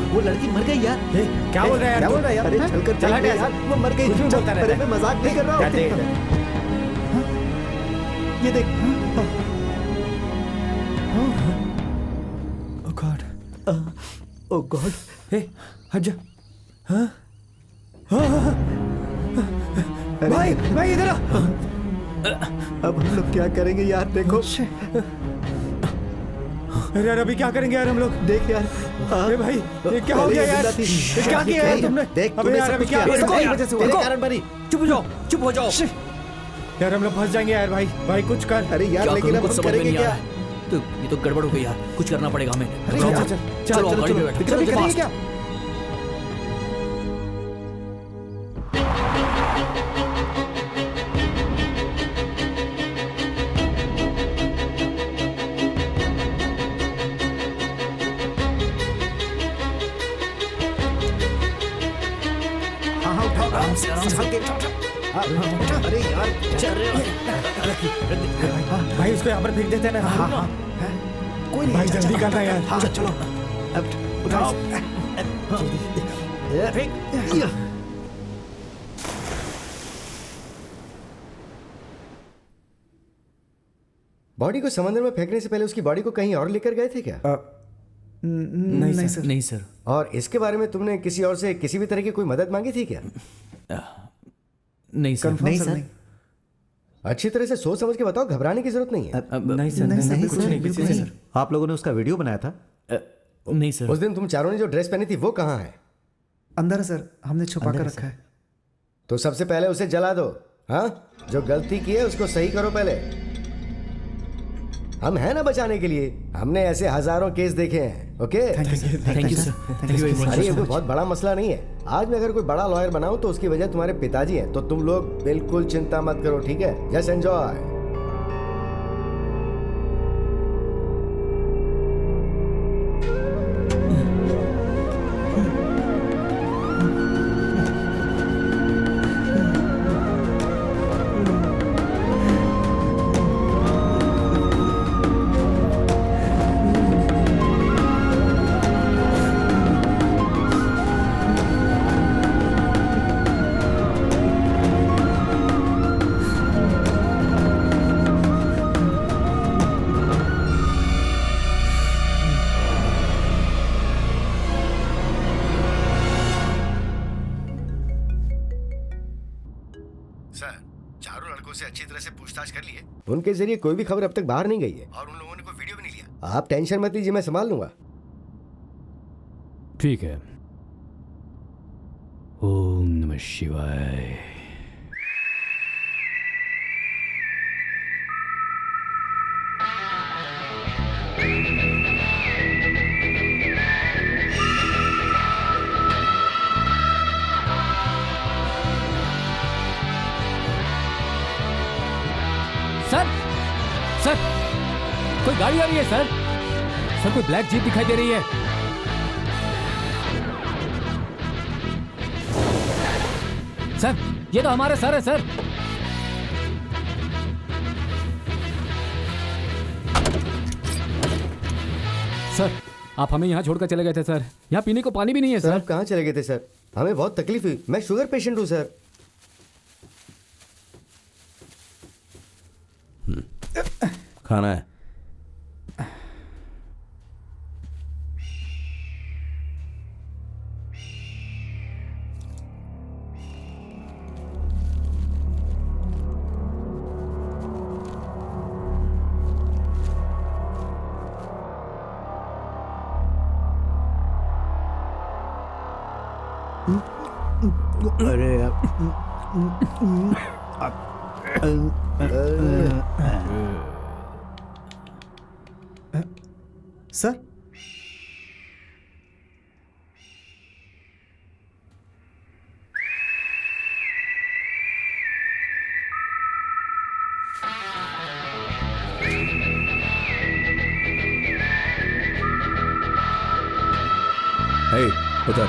वो लड़की मर गई यार। क्या बोल रहा है यार? क्या बोल रहा है यार? अरे चलकर चला चल यार, वो मर गई। बोलता अरे मैं मजाक नहीं कर रहा क्या देख हूँ। रहे हैं? ये देख। Oh God. Oh God. हे, हट जा। हाँ? भाई, भाई इधर आ। अब हम लोग क्या करेंगे यार? देखो अरे यार अभी क्या करेंगे यार हम लोग? देख यार, अरे भाई ये क्या हो गया यार? ये क्या किया यार तुमने? देख अबे यार अभी क्या? तेरे कारण बनी। चुप हो जाओ। यार हम लोग फंस जाएंगे यार भाई। भाई कुछ कर। अरे यार लेकिन अब हम करेंगे क्या? तो ये तो गड़बड़ हो गई यार, कुछ करना पड़ेगा हमें। अरे चलो, यार, चलो गाड़ी में बैठो। चलो करेंगे क्या? आराम से अरे यार भाई उसको यहाँ पर फेंक देते हैं ना। कोई नहीं, भाई जल्दी करना यार। चलो अब उठाओ। बॉडी को समंदर में फेंकने से पहले उसकी बॉडी को कहीं और लेकर गए थे क्या? नहीं सर, नहीं सर। और इसके बारे में तुमने किसी और से किसी भी तरह की कोई मदद मांगी थी क्या? नहीं सर, नहीं सर। अच्छी तरह से सोच समझ के बताओ, घबराने की जरूरत नहीं है। नहीं सर, नहीं कुछ नहीं, बिल्कुल नहीं। आप लोगों ने उसका वीडियो बनाया था? नहीं सर। उस दिन तुम चारों ने जो ड्रेस पहनी थी वो कहाँ है? अंदर है सर, हमने छुपा कर रखा है। तो सबसे पहले उसे जला दो। हाँ, जो गलती की है उसको सही करो पहले। हम हैं ना बचाने के लिए। हमने ऐसे हजारों केस देखे हैं। Okay, thank you sir. Thank you very much. अरे ये कोई बहुत बड़ा मसला नहीं है। आज मैं अगर कोई बड़ा लॉयर बनाऊं तो उसकी वजह तुम्हारे पिताजी हैं। तो तुम लोग बिल्कुल चिंता मत करो, ठीक है? Just enjoy. उनके जरिए कोई भी खबर अब तक बाहर नहीं गई है और उन लोगों ने कोई वीडियो भी नहीं लिया। आप टेंशन मत लीजिए, मैं संभाल लूंगा। ठीक है। ओम नमः शिवाय। सर, सर, कोई गाड़ी आ रही है सर। सर कोई ब्लैक जीप दिखाई दे रही है। सर ये तो हमारे सर है सर। सर आप हमें यहाँ छोड़कर चले गए थे सर। यहाँ पीने को पानी भी नहीं है सर। आप कहाँ चले गए थे सर? हमें बहुत तकलीफ हुई। मैं शुगर पेशेंट हूँ सर। खाना है। अरे सर हे उधर।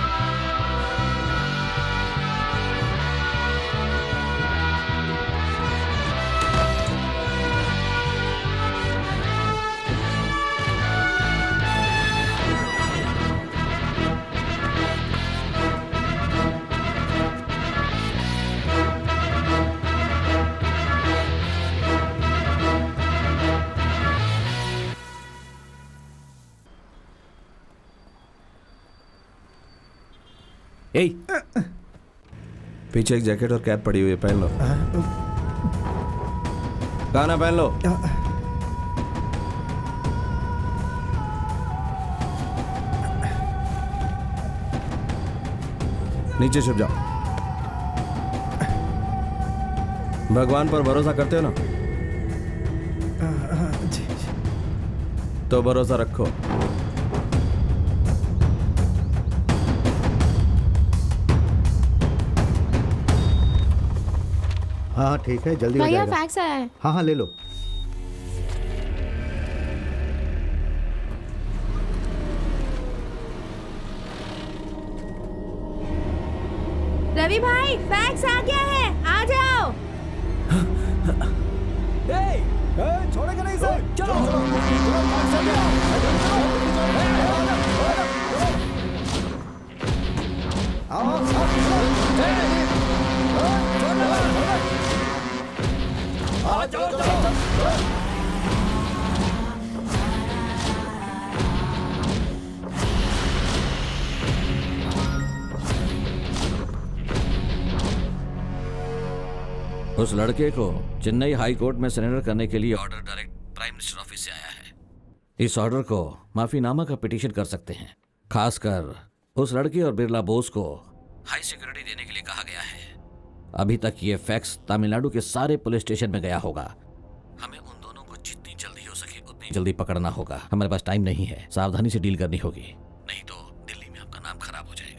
पीछे एक जैकेट और कैप पड़ी हुई है, पहन लो। गाना पहन लो। नीचे छुप जाओ। भगवान पर भरोसा करते हो ना? जी। तो भरोसा रखो। हाँ ठीक है, जल्दी हो भैया जाएगा। फैक्स आया है। हाँ हाँ ले लो। रवि भाई फैक्स आ गया है, आ जाओ। छोड़ेगा नहीं सर। चलो उस लड़के को चेन्नई हाई कोर्ट में सरेंडर करने के लिए order direct prime minister office से आया है। इस ऑर्डर को माफीनामा का पिटीशन कर सकते हैं। खासकर उस लड़के और बिरला बोस को हाई सिक्योरिटी देने के लिए कहा गया है। अभी तक ये फैक्स तमिलनाडु के सारे पुलिस स्टेशन में गया होगा। हमें उन दोनों को जितनी जल्दी हो सके उतनी जल्दी पकड़ना होगा। हमारे पास टाइम नहीं है, सावधानी से डील करनी होगी, नहीं तो दिल्ली में आपका नाम खराब हो जाएगा।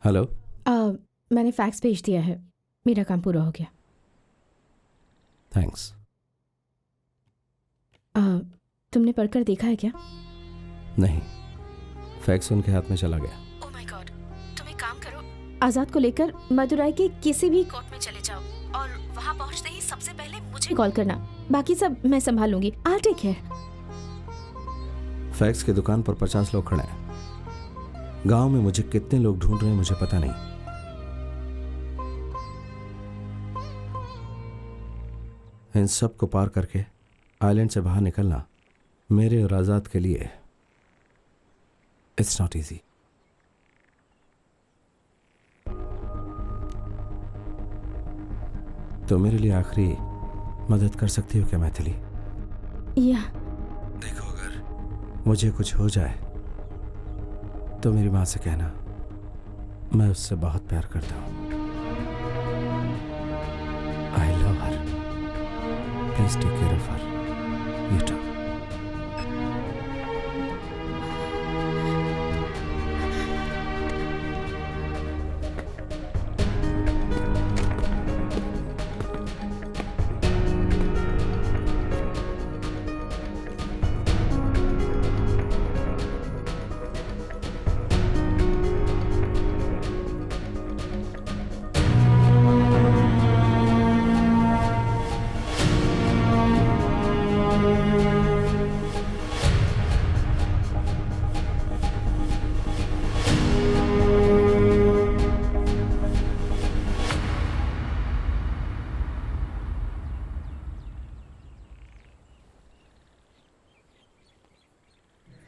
हेलो। मैंने फैक्स भेज दिया है, मेरा काम पूरा हो गया। थैंक्स। तुमने पढ़कर देखा है क्या? नहीं, फैक्स उनके हाथ में चला गया। ओह माय गॉड, तुम एक काम करो, आजाद को लेकर मदुराई के किसी भी कोर्ट में चले जाओ और वहां पहुंचते ही सबसे पहले मुझे कॉल करना। बाकी सब मैं संभाल लूंगी। I take care. फैक्स की दुकान पर 50 लोग खड़े हैं। गांव में मुझे कितने लोग ढूंढ रहे हैं मुझे पता नहीं। इन सब को पार करके आइलैंड से बाहर निकलना मेरे और आजाद के लिए इट्स नॉट इजी। तो मेरे लिए आखिरी मदद कर सकती हो क्या मैथिली? या देखो, अगर मुझे कुछ हो जाए तो मेरी माँ से कहना मैं उससे बहुत प्यार करता हूँ। I love her. Please take care of her. You too.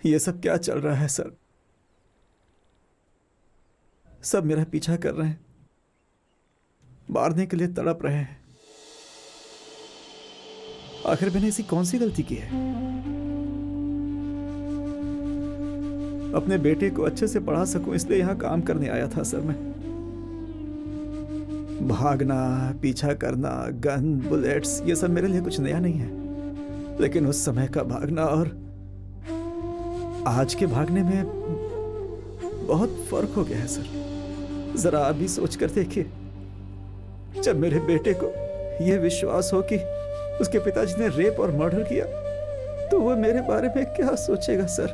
ये सब क्या चल रहा है सर? सब मेरा पीछा कर रहे हैं, मारने के लिए तड़प रहे हैं। आखिर मैंने ऐसी कौन सी गलती की है? अपने बेटे को अच्छे से पढ़ा सकूं इसलिए यहां काम करने आया था सर। मैं भागना, पीछा करना, गन, बुलेट्स, ये सब मेरे लिए कुछ नया नहीं है। लेकिन उस समय का भागना और आज के भागने में बहुत फर्क हो गया है सर। जरा आप भी सोच कर देखिए, जब मेरे बेटे को यह विश्वास हो कि उसके पिताजी ने रेप और मर्डर किया तो वो मेरे बारे में क्या सोचेगा सर?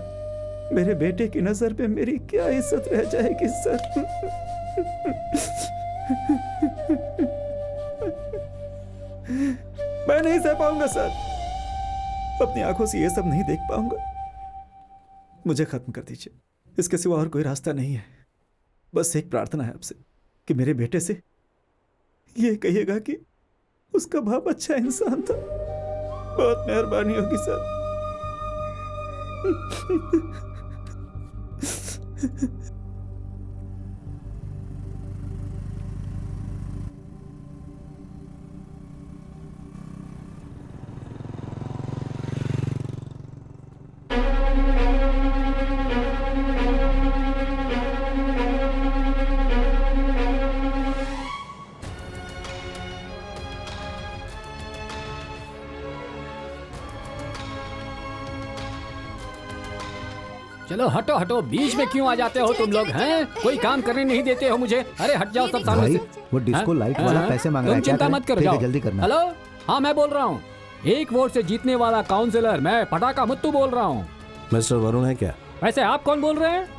मेरे बेटे की नजर में मेरी क्या इज्जत रह जाएगी सर? मैं नहीं सह पाऊंगा सर, अपनी आंखों से ये सब नहीं देख पाऊंगा। मुझे खत्म कर दीजिए, इसके सिवा और कोई रास्ता नहीं है। बस एक प्रार्थना है आपसे कि मेरे बेटे से ये कहिएगा कि उसका बाप अच्छा इंसान था। बहुत मेहरबानी होगी सर। चलो हटो हटो, बीच में क्यों आ जाते हो तुम लोग? हैं, कोई काम करने नहीं देते हो मुझे। अरे हट जाओ सब सामने भाई, से। वो डिस्को लाइट वाला पैसे मांग रहा है, तुम क्या चिंता करें? मत करो, ठीक है, जाओ जल्दी करना। हेलो, हाँ मैं बोल रहा हूँ, एक वोट से जीतने वाला काउंसिलर मैं पटाखा मुत्तू बोल रहा हूँ। मिस्टर वरुण है क्या? वैसे आप कौन बोल रहे हैं?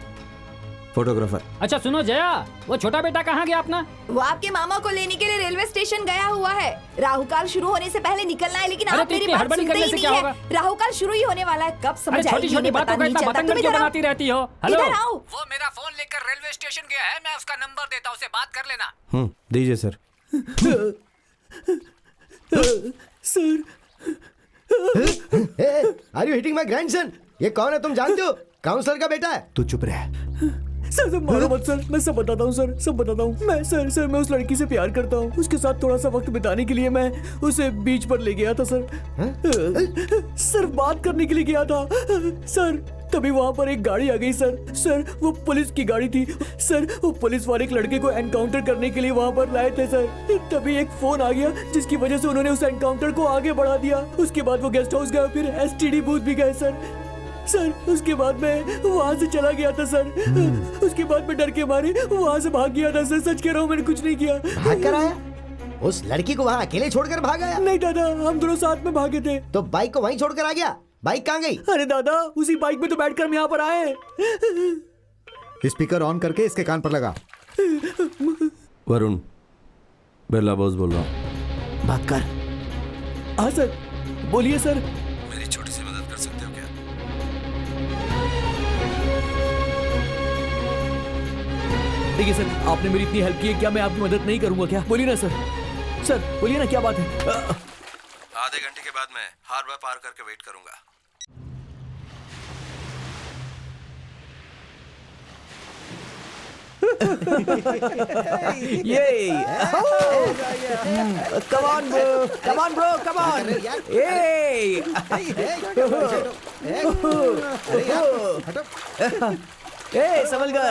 फोटोग्राफर। अच्छा सुनो जया, वो छोटा बेटा कहाँ गया अपना? वो आपके मामा को लेने के लिए रेलवे स्टेशन गया हुआ है। राहुकाल शुरू होने से पहले निकलना है, लेकिन अरे आप तो मेरी इतनी बात हड़बड़ी सुनते करने ही से नहीं क्या है। होगा? राहुकाल शुरू ही होने वाला है, कब समझ अरे आएगी? छोटी छोटी मुझे बातों पता का नहीं इतना चलता। बतंगड़ तुम क्यों इधर आओ। बनाती रहती हो? हेलो, इधर आओ। वो मेरा फोन लेकर रेलवे स्टेशन गया है, मैं उसका नंबर देता हूँ, उसे बात कर लेना। दीजिए sir. Are you hitting my grandson? ये कौन है तुम जानते हो? काउंसलर का बेटा है। तू चुप रह। सर मारो मत सर, मैं सब बताता हूँ सर, सब बताता हूँ। मैं सर मैं उस लड़की से प्यार करता हूँ। उसके साथ थोड़ा सा वक्त बिताने के लिए मैं उसे बीच पर ले गया था सर। सर बात करने के लिए गया था सर। तभी वहाँ पर एक गाड़ी आ गई सर वो पुलिस की गाड़ी थी सर। वो पुलिस वाले एक लड़के को एनकाउंटर करने के लिए वहाँ पर लाए थे सर। तभी एक फोन आ गया जिसकी वजह से उन्होंने उस एनकाउंटर को आगे बढ़ा दिया। उसके बाद वो गेस्ट हाउस गए, फिर एसटीडी बूथ भी गए सर। उसके बाद मैं वहाँ से चला गया था सर। उसके बाद मैं डर के मारे वहाँ से भाग गया था सर। सच कह रहा हूँ, मैंने कुछ नहीं किया। भाग कर आया? उस लड़की को वहाँ अकेले छोड़कर भाग आया? नहीं दादा, हम दोनों साथ में भागे थे। तो बाइक को वहीं छोड़कर आ गया? बाइक कहाँ गई? अरे दादा, उसी बाइक में तो बैठकर हम यहाँ पर आए। स्पीकर ऑन करके इसके कान पर लगा। वरुण, बिरला बोस बोल रहा हूँ। बात कर। हाँ सर, बोलिए सर। मेरी छोटी सी मदद कर सकते हो क्या? देखिए सर, आपने मेरी इतनी हेल्प की है, क्या मैं आपकी मदद नहीं करूंगा क्या? बोलिए ना सर बोलिए ना, क्या बात है? आधे घंटे के बाद मैं हार्बर पार करके वेट करूंगा। Yay! Come on, bro! Come on, bro! Come on! Hey! Hey, संभलकर!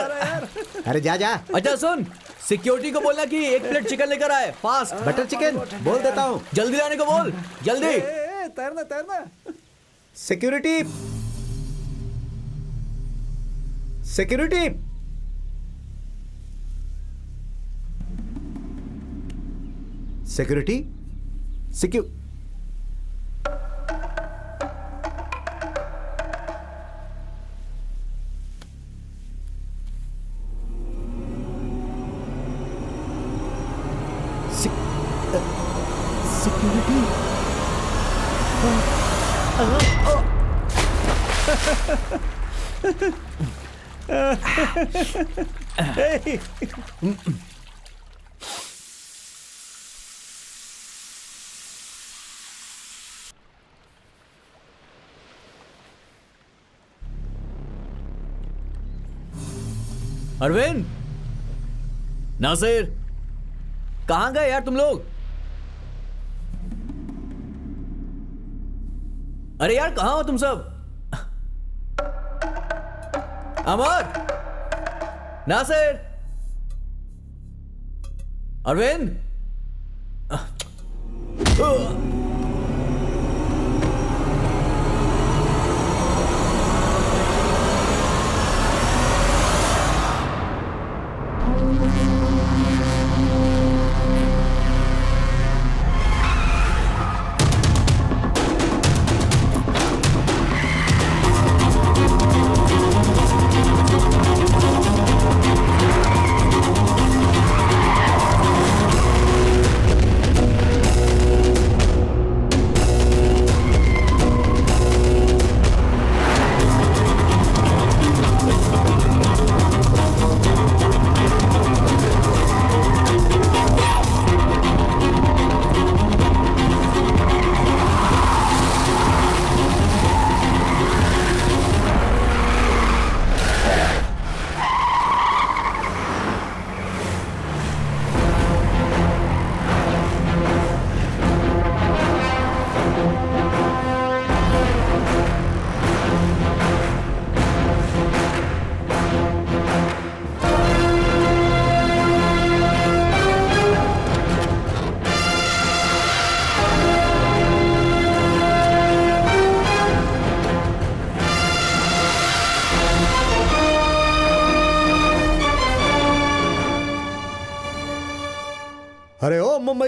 अरे जा जा। अच्छा सुन, सिक्योरिटी को बोलना कि 1 प्लेट चिकन लेकर आए, फास्ट। बटर चिकन बोल देता हूँ। जल्दी लाने को बोल, जल्दी। तैरना। सिक्योरिटी। अरविंद, नासिर, कहाँ गए यार तुम लोग? अरे यार कहाँ हो तुम सब? अमर, नासिर, अरविंद।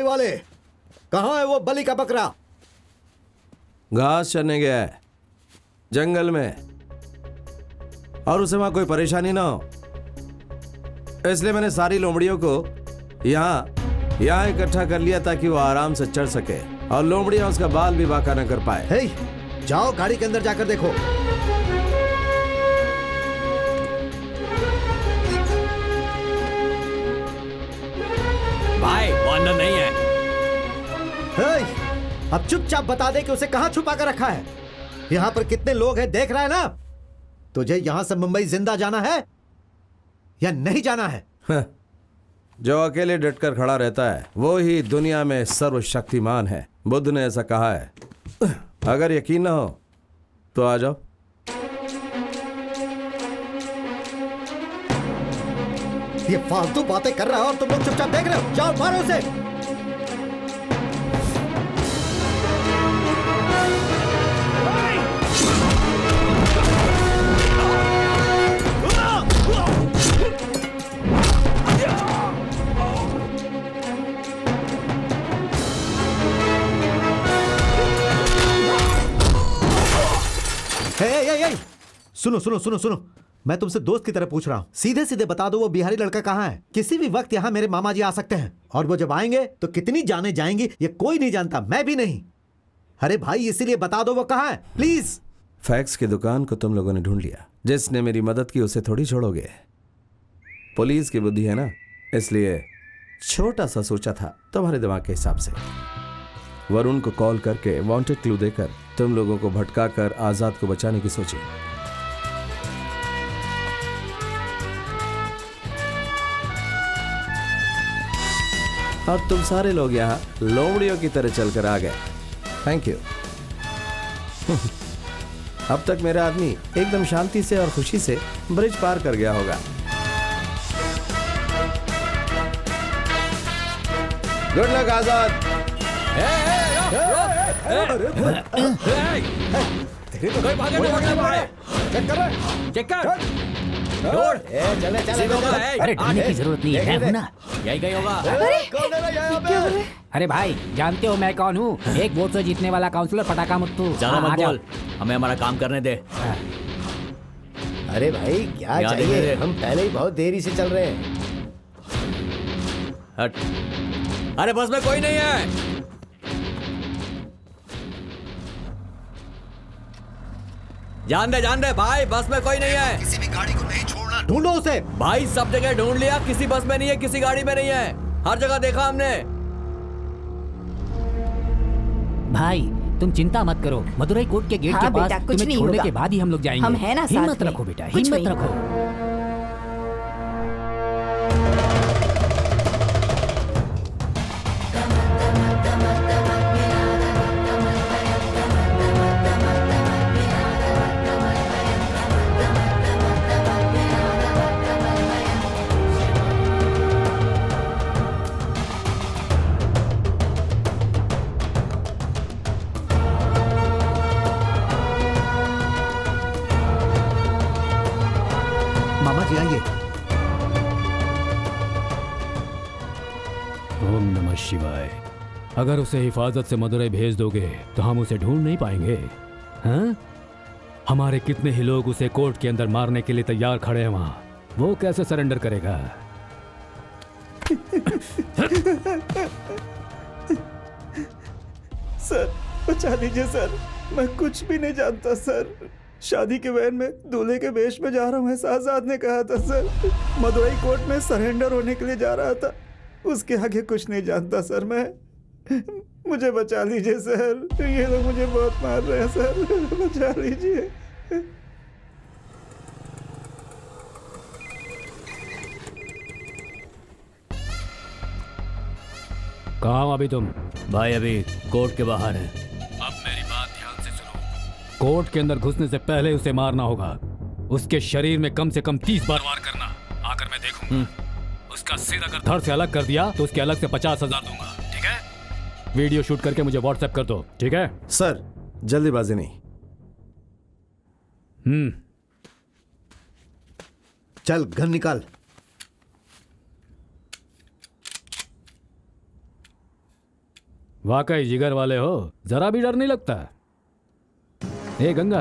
वाले, कहाँ है वो बलि का बकरा? घास चरने गया है जंगल में, और उसे वहां कोई परेशानी ना हो इसलिए मैंने सारी लोमड़ियों को यहाँ इकट्ठा कर लिया ताकि वो आराम से चढ़ सके और लोमड़ियां उसका बाल भी बांका न कर पाए। हे, जाओ गाड़ी के अंदर जाकर देखो। भाई वो अंदर नहीं है। हे, अब चुपचाप बता दे कि उसे कहाँ छुपा कर रखा है। यहाँ पर कितने लोग हैं देख रहा है ना? तुझे यहाँ से मुंबई जिंदा जाना है या नहीं जाना है? जो अकेले डटकर खड़ा रहता है वो ही दुनिया में सर्वशक्तिमान है। बुद्ध ने ऐसा कहा है। अगर यकीन ना हो तो आ जाओ। ये फालतू बातें कर रहा है और तुम लोग चुपचाप देख रहे हो। जाओ मारो उसे। सुनो सुनो सुनो सुनो, मैं तुमसे दोस्त की तरह पूछ रहा हूँ। सीधे सीधे बता दो वो बिहारी लड़का कहाँ है? किसी भी वक्त यहाँ मेरे मामा जी आ सकते हैं, और वो जब आएंगे तो कितनी जाने जाएंगी ये कोई नहीं जानता, मैं भी नहीं। अरे भाई इसीलिए बता दो वो कहाँ है, प्लीज। फैक्स की दुकान को तुम लोगों ने ढूंढ लिया। जिसने मेरी मदद की उसे थोड़ी छोड़ोगे। पुलिस की बुद्धि है ना, इसलिए छोटा सा सोचा था तुम्हारे दिमाग के हिसाब से। वरुण को कॉल करके वांटेड क्लू देकर तुम लोगों को भटका कर आजाद को बचाने की सोची। और तुम सारे लोग यहाँ लोमड़ियों की तरह चलकर आ गए। Thank you. अब तक मेरा आदमी एकदम शांति से और खुशी से ब्रिज पार कर गया होगा। गुड लक आजाद। कोई भागे नहीं, भागना भाई। चेक कर। दौड़। चले चले। अरे ढूंढने की जरूरत नहीं है, मैं हूं ना। यही गई होगा। अरे भाई जानते हो मैं कौन हूँ? एक वोट से जीतने वाला काउंसलर पटाखा मुत्तू। ज्यादा मत बोल, हमें हमारा काम करने दे। अरे भाई क्या यहाँ चाहिए? देखने दे। हम पहले ही बहुत देरी से चल रहे हैं। हट। अरे बस में कोई नहीं है। जान दे भाई, बस में कोई नहीं है। किसी भी गाड़ी को नहीं छोड़ना, ढूंढो उसे। भाई सब जगह ढूंढ लिया, किसी बस में नहीं है, किसी गाड़ी में नहीं है, हर जगह देखा हमने। भाई तुम चिंता मत करो, मदुरई कोर्ट के गेट हाँ के पास बेटा, कुछ तुम्हें नहीं छोड़ने होगा। के बाद ही हम लोग जाएंगे। हम हैं ना साथ हिम्मत में। रखो बेटा, कुछ हिम्मत नहीं रखो। मामा जी आइए। ओम नमः शिवाय। अगर उसे हिफाजत से मदुरई भेज दोगे तो हम उसे ढूंढ नहीं पाएंगे। हाँ? हमारे कितने ही लोग उसे कोर्ट के अंदर मारने के लिए तैयार खड़े हैं वहां, वो कैसे सरेंडर करेगा? सर बचा लीजिए सर, मैं कुछ भी नहीं जानता सर। शादी के वैन में दूल्हे के वेश में जा रहा हूँ ऐसा आजाद ने कहा था सर। मदुरई कोर्ट में सरेंडर होने के लिए जा रहा था, उसके आगे कुछ नहीं जानता सर मैं। मुझे बचा लीजिए सर, ये लोग मुझे बहुत मार रहे हैं सर, बचा लीजिए। कहाँ हो अभी तुम? भाई अभी कोर्ट के बाहर है। अब मेरी बात ध्यान से सुनो। कोर्ट के अंदर घुसने से पहले उसे मारना होगा। उसके शरीर में कम से कम 30 बार वार करना। आकर मैं देखूंगा। उसका सिर अगर धड़ से अलग कर दिया तो उसके अलग से 50,000 दूंगा, ठीक है? वीडियो शूट करके मुझे व्हाट्सएप कर दो, ठीक है? सर जल्दीबाजी नहीं। चल गन निकाल। वाकई जिगर वाले हो, जरा भी डर नहीं लगता। ए गंगा,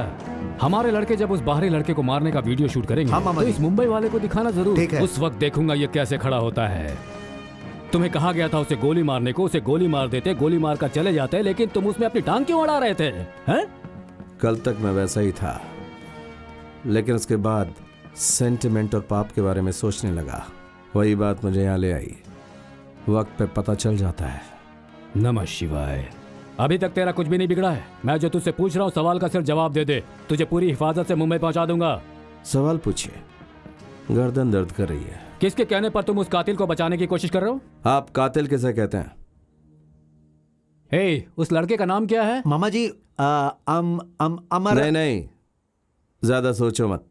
हमारे लड़के जब उस बाहरी लड़के को मारने का वीडियो शूट करेंगे हाँ, मामा तो जी। इस मुंबई वाले को दिखाना जरूर। ठीक है। उस वक्त देखूंगा ये कैसे खड़ा होता है। तुम्हें कहा गया था उसे गोली मारने को, उसे गोली मार देते, गोली मार कर चले जाते, लेकिन तुम उसमें अपनी टांग क्यों अड़ा रहे थे? हैं? कल तक मैं वैसा ही था, लेकिन उसके बाद सेंटिमेंट और पाप के बारे में सोचने लगा। वही बात मुझे यहाँ ले आई। वक्त पे पता चल जाता है। नमः शिवाय। अभी तक तेरा कुछ भी नहीं बिगड़ा है। मैं जो तुझसे पूछ रहा हूँ सवाल का सिर्फ जवाब दे दे, तुझे पूरी हिफाजत से मुंबई पहुंचा दूंगा। सवाल पूछिए। गर्दन दर्द कर रही है। किसके कहने पर तुम उस कातिल को बचाने की कोशिश कर रहे हो? आप कातिल किसे कहते हैं? हे, उस लड़के का नाम क्या है? मामा जी अमर। नहीं नहीं, ज्यादा सोचो मत।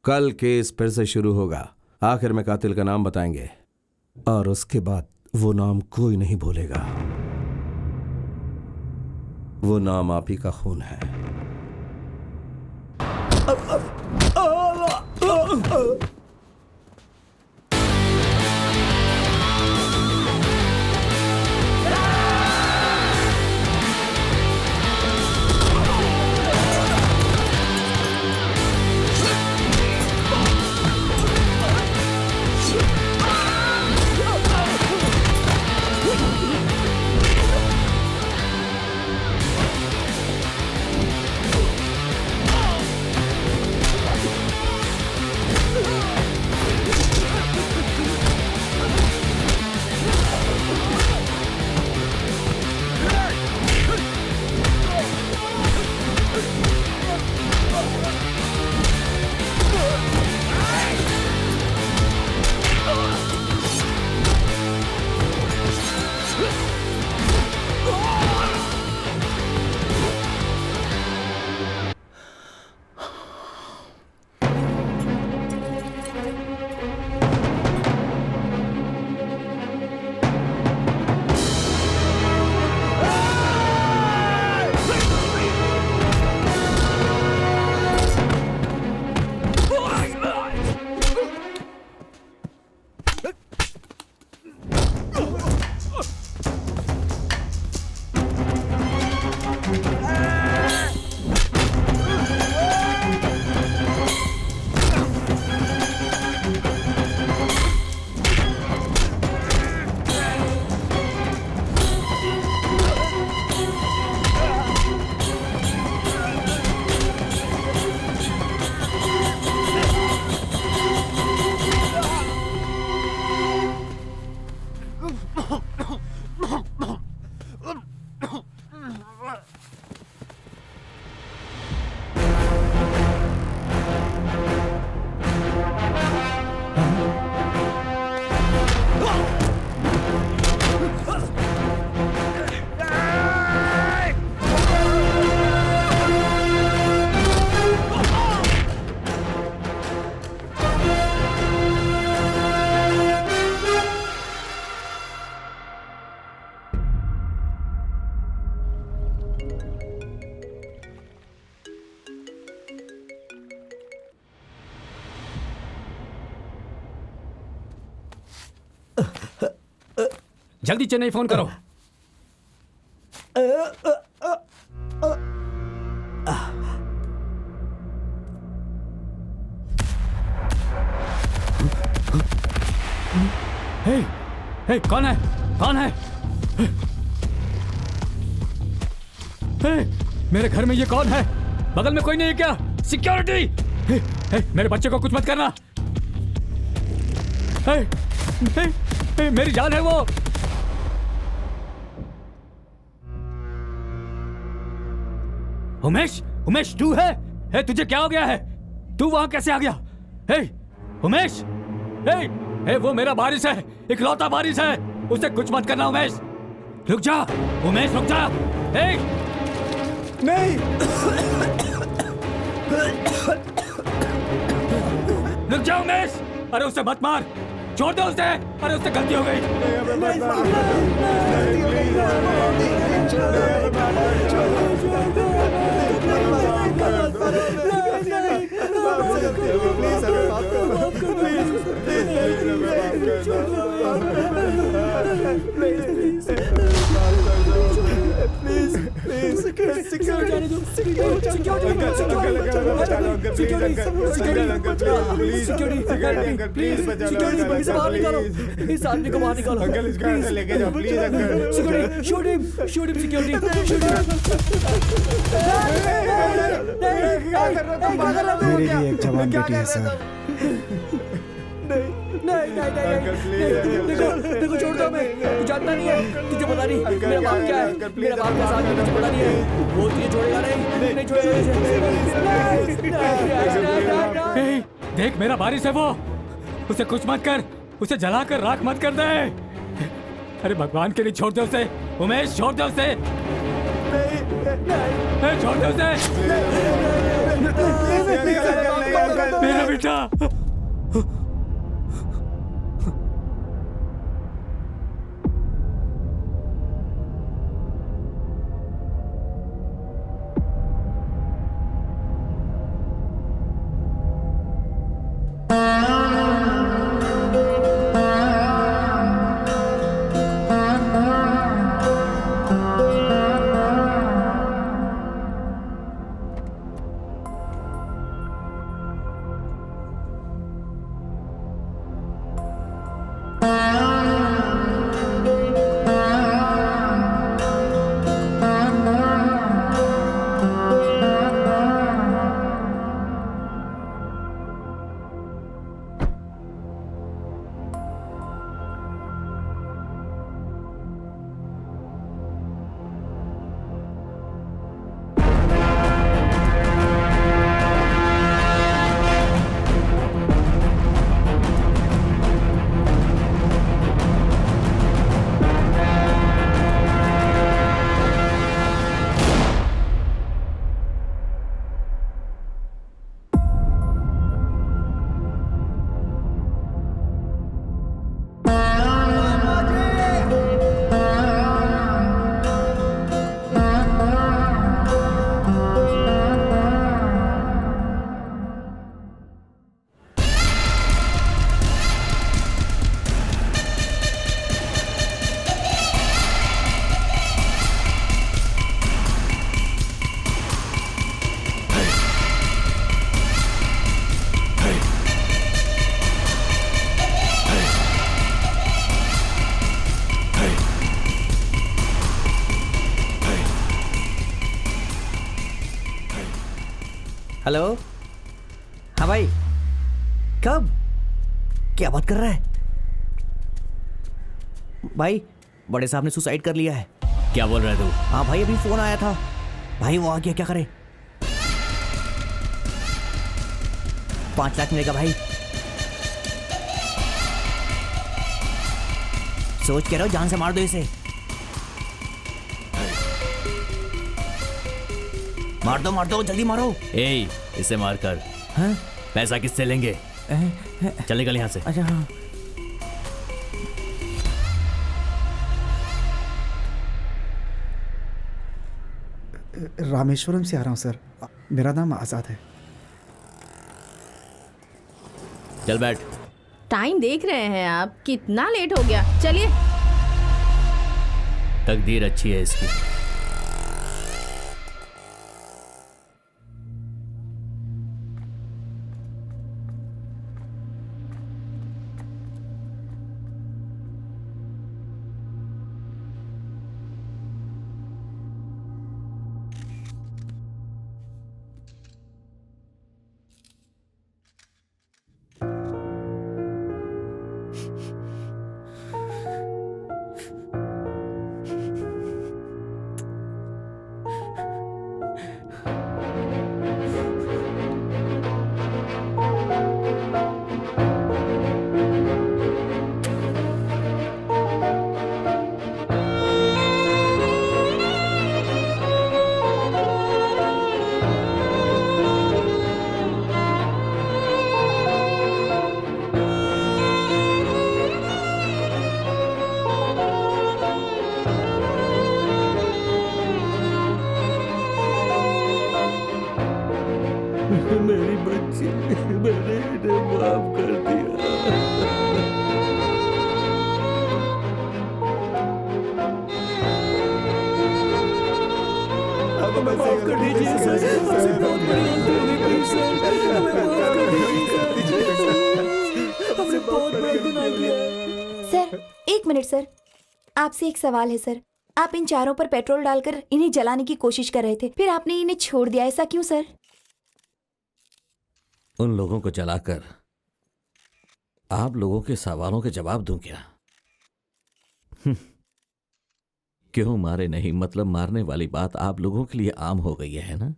कल केस फिर से शुरू होगा। आखिर में कातिल का नाम बताएंगे और उसके बाद वो नाम कोई नहीं भूलेगा। वो नाम आप ही का खून है। जल्दी चेन्नई फोन करो। हे, हे, कौन है? कौन है? हे, मेरे घर में ये कौन है? बगल में कोई नहीं है क्या? सिक्योरिटी! हे, हे, मेरे बच्चे को कुछ मत करना। हे, हे, हे, मेरी जान है वो। उमेश, उमेश तू है? हे, तुझे क्या हो गया है? तू वहां कैसे आ गया? हे, उमेश! हे, हे, वो मेरा वारिस है, इकलौता वारिस है। उसे कुछ मत करना उमेश। रुक जा, उमेश रुक जा। हे, नहीं। रुक जा उमेश। अरे उसे मत मार, छोड़ दो उसे। अरे उससे गलती हो गई। जाने दो। सिक्योरिटी इसे बाहर निकालो, इस आदमी को बाहर निकालो। अंकल इसको यहाँ से लेके जाओ please uncle. Security shoot him security मेरी भी एक जवान बेटी है सर। देखो छोड़ दो, मैं तू जानता नहीं है, तुझे पता नहीं मेरा बाप क्या है, मेरा बाप का साथ है, तुझे पता नहीं है, वो तुझे छोड़ेगा नहीं छोड़ेगा। देख मेरा बारिश है वो, उसे कुछ मत कर, उसे जलाकर राख मत कर दे। अरे भगवान के लिए छोड़ दे उसे, उमेश छोड़ दे उसे, छोड़ दे उसे मेरा बेटा। हेलो, हाँ भाई, कब? क्या बात कर रहा है भाई? बड़े साहब ने सुसाइड कर लिया है। क्या बोल रहे तू? हाँ भाई, अभी फोन आया था भाई, वो आ गया, क्या करे? 5 लाख मिलेगा भाई। सोच के रहो, जान से मार दो इसे, मार दो जल्दी मारो। ए, इसे मार कर। हाँ? पैसा किससे लेंगे? चले गल यहाँ से। अच्छा हाँ। रामेश्वरम से आ रहा हूँ सर, मेरा नाम आज़ाद है। चल बैठ। टाइम देख रहे हैं आप, कितना लेट हो गया, चलिए। तकदीर अच्छी है इसकी। मेरी बच्ची, मैंने इन्हें माफ कर दिया। अब बस माफ कर दीजिए सर, हमसे बहुत बड़ी गलती हो गई प्लीज सर, हमें माफ कर दीजिए सर, हमने बहुत बड़ा गुनाह किया है। सर एक मिनट सर, आपसे एक सवाल है सर। आप इन चारों पर पेट्रोल डालकर इन्हें जलाने की कोशिश कर रहे थे, फिर आपने इन्हें छोड़ दिया, ऐसा क्यों सर? उन लोगों को जलाकर आप लोगों के सवालों के जवाब दूं क्या? क्यों मारे नहीं, मतलब मारने वाली बात आप लोगों के लिए आम हो गई है ना?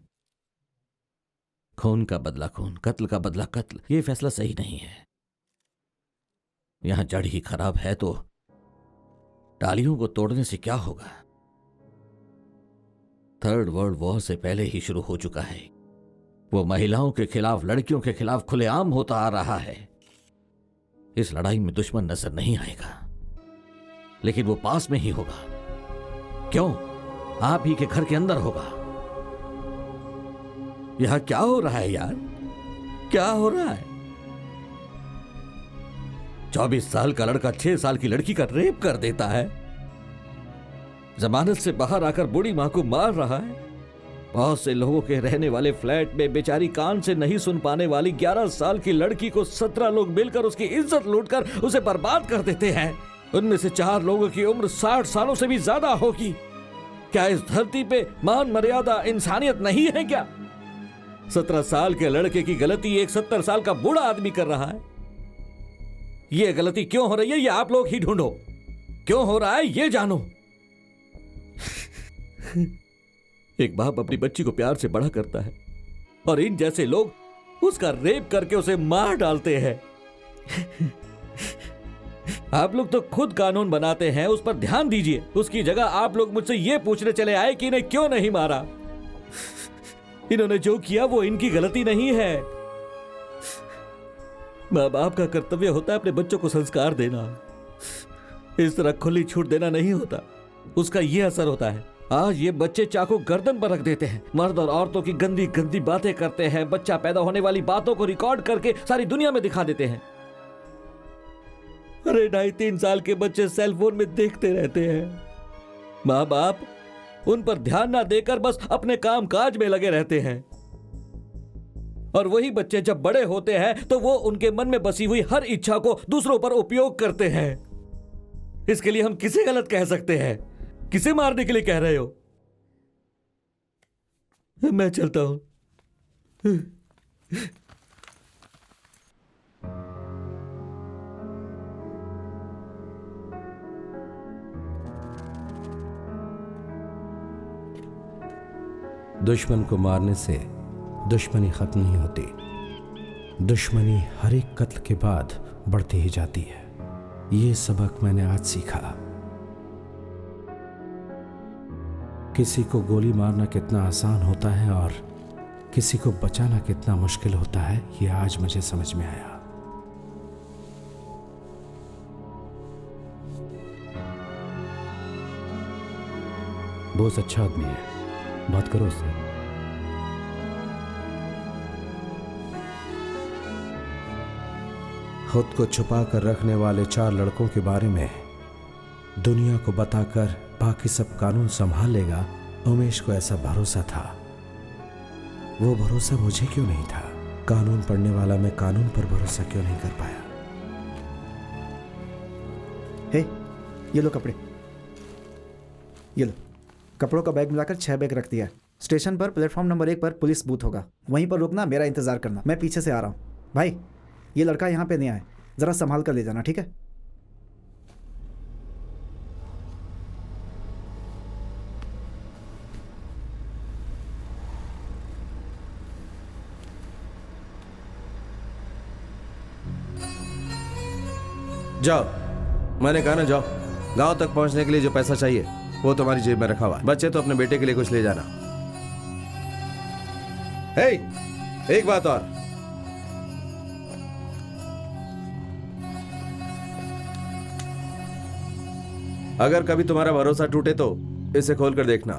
खून का बदला खून, कत्ल का बदला कत्ल, यह फैसला सही नहीं है। यहां जड़ ही खराब है तो डालियों को तोड़ने से क्या होगा? थर्ड वर्ल्ड वॉर से पहले ही शुरू हो चुका है। वो महिलाओं के खिलाफ, लड़कियों के खिलाफ खुलेआम होता आ रहा है। इस लड़ाई में दुश्मन नजर नहीं आएगा, लेकिन वो पास में ही होगा। क्यों? आप ही के घर के अंदर होगा। यहां क्या हो रहा है यार? क्या हो रहा है? 24 साल का लड़का 6 साल की लड़की का रेप कर देता है। जमानत से बाहर आकर बूढ़ी मां को मार रहा है। बहुत से लोगों के रहने वाले फ्लैट में बेचारी कान से नहीं सुन पाने वाली 11 साल की लड़की को 17 लोग मिलकर उसकी इज्जत लूटकर उसे बर्बाद कर देते हैं। उनमें से 4 लोगों की उम्र 60 सालों से भी ज्यादा होगी। क्या इस धरती पे मान मर्यादा इंसानियत नहीं है क्या? 17 साल के लड़के की गलती एक 70 साल का बूढ़ा आदमी कर रहा है। यह गलती क्यों हो रही है, ये आप लोग ही ढूंढो। क्यों हो रहा है ये जानो। एक बाप अपनी बच्ची को प्यार से बड़ा करता है और इन जैसे लोग उसका रेप करके उसे मार डालते हैं। आप लोग तो खुद कानून बनाते हैं, उस पर ध्यान दीजिए। उसकी जगह आप लोग मुझसे यह पूछने चले आए कि इन्हें क्यों नहीं मारा। इन्होंने जो किया वो इनकी गलती नहीं है। माँ बाप का कर्तव्य होता है अपने बच्चों को संस्कार देना। इस तरह खुली छूट देना नहीं होता। उसका यह असर होता है। आज ये बच्चे चाकू गर्दन पर रख देते हैं, मर्द और औरतों की गंदी गंदी बातें करते हैं, बच्चा पैदा होने वाली बातों को रिकॉर्ड करके सारी दुनिया में दिखा देते हैं। अरे 2.5-3 साल के बच्चे सेल फोन में देखते रहते हैं। माँ बाप उन पर ध्यान ना देकर बस अपने काम काज में लगे रहते हैं। और वही बच्चे जब बड़े होते हैं तो वो उनके मन में बसी हुई हर इच्छा को दूसरों पर उपयोग करते हैं। इसके लिए हम किसे गलत कह सकते हैं? किसे मारने के लिए कह रहे हो? मैं चलता हूं। दुश्मन को मारने से दुश्मनी खत्म नहीं होती। दुश्मनी हर एक कत्ल के बाद बढ़ती ही जाती है। ये सबक मैंने आज सीखा। किसी को गोली मारना कितना आसान होता है और किसी को बचाना कितना मुश्किल होता है, ये आज मुझे समझ में आया। बहुत अच्छा आदमी है, बात करो उससे। खुद को छुपा कर रखने वाले 4 लड़कों के बारे में दुनिया को बताकर बाकी सब कानून संभाल लेगा, उमेश को ऐसा भरोसा था। वो भरोसा मुझे क्यों नहीं था? कानून पढ़ने वाला मैं कानून पर भरोसा क्यों नहीं कर पाया? हे, ये लो कपड़े, ये लो। कपड़ों का बैग मिलाकर 6 बैग रख दिया है। स्टेशन पर प्लेटफॉर्म नंबर 1 पर पुलिस बूथ होगा, वहीं पर रुकना, मेरा इंतजार करना। मैं पीछे से आ रहा हूँ। भाई, ये लड़का यहाँ पे नहीं आए, जरा संभाल कर ले जाना, ठीक है? जाओ, मैंने कहा ना जाओ। गांव तक पहुंचने के लिए जो पैसा चाहिए वो तुम्हारी जेब में रखा हुआ है। बच्चे तो अपने बेटे के लिए कुछ ले जाना। हे, एक बात और, अगर कभी तुम्हारा भरोसा टूटे तो इसे खोल कर देखना।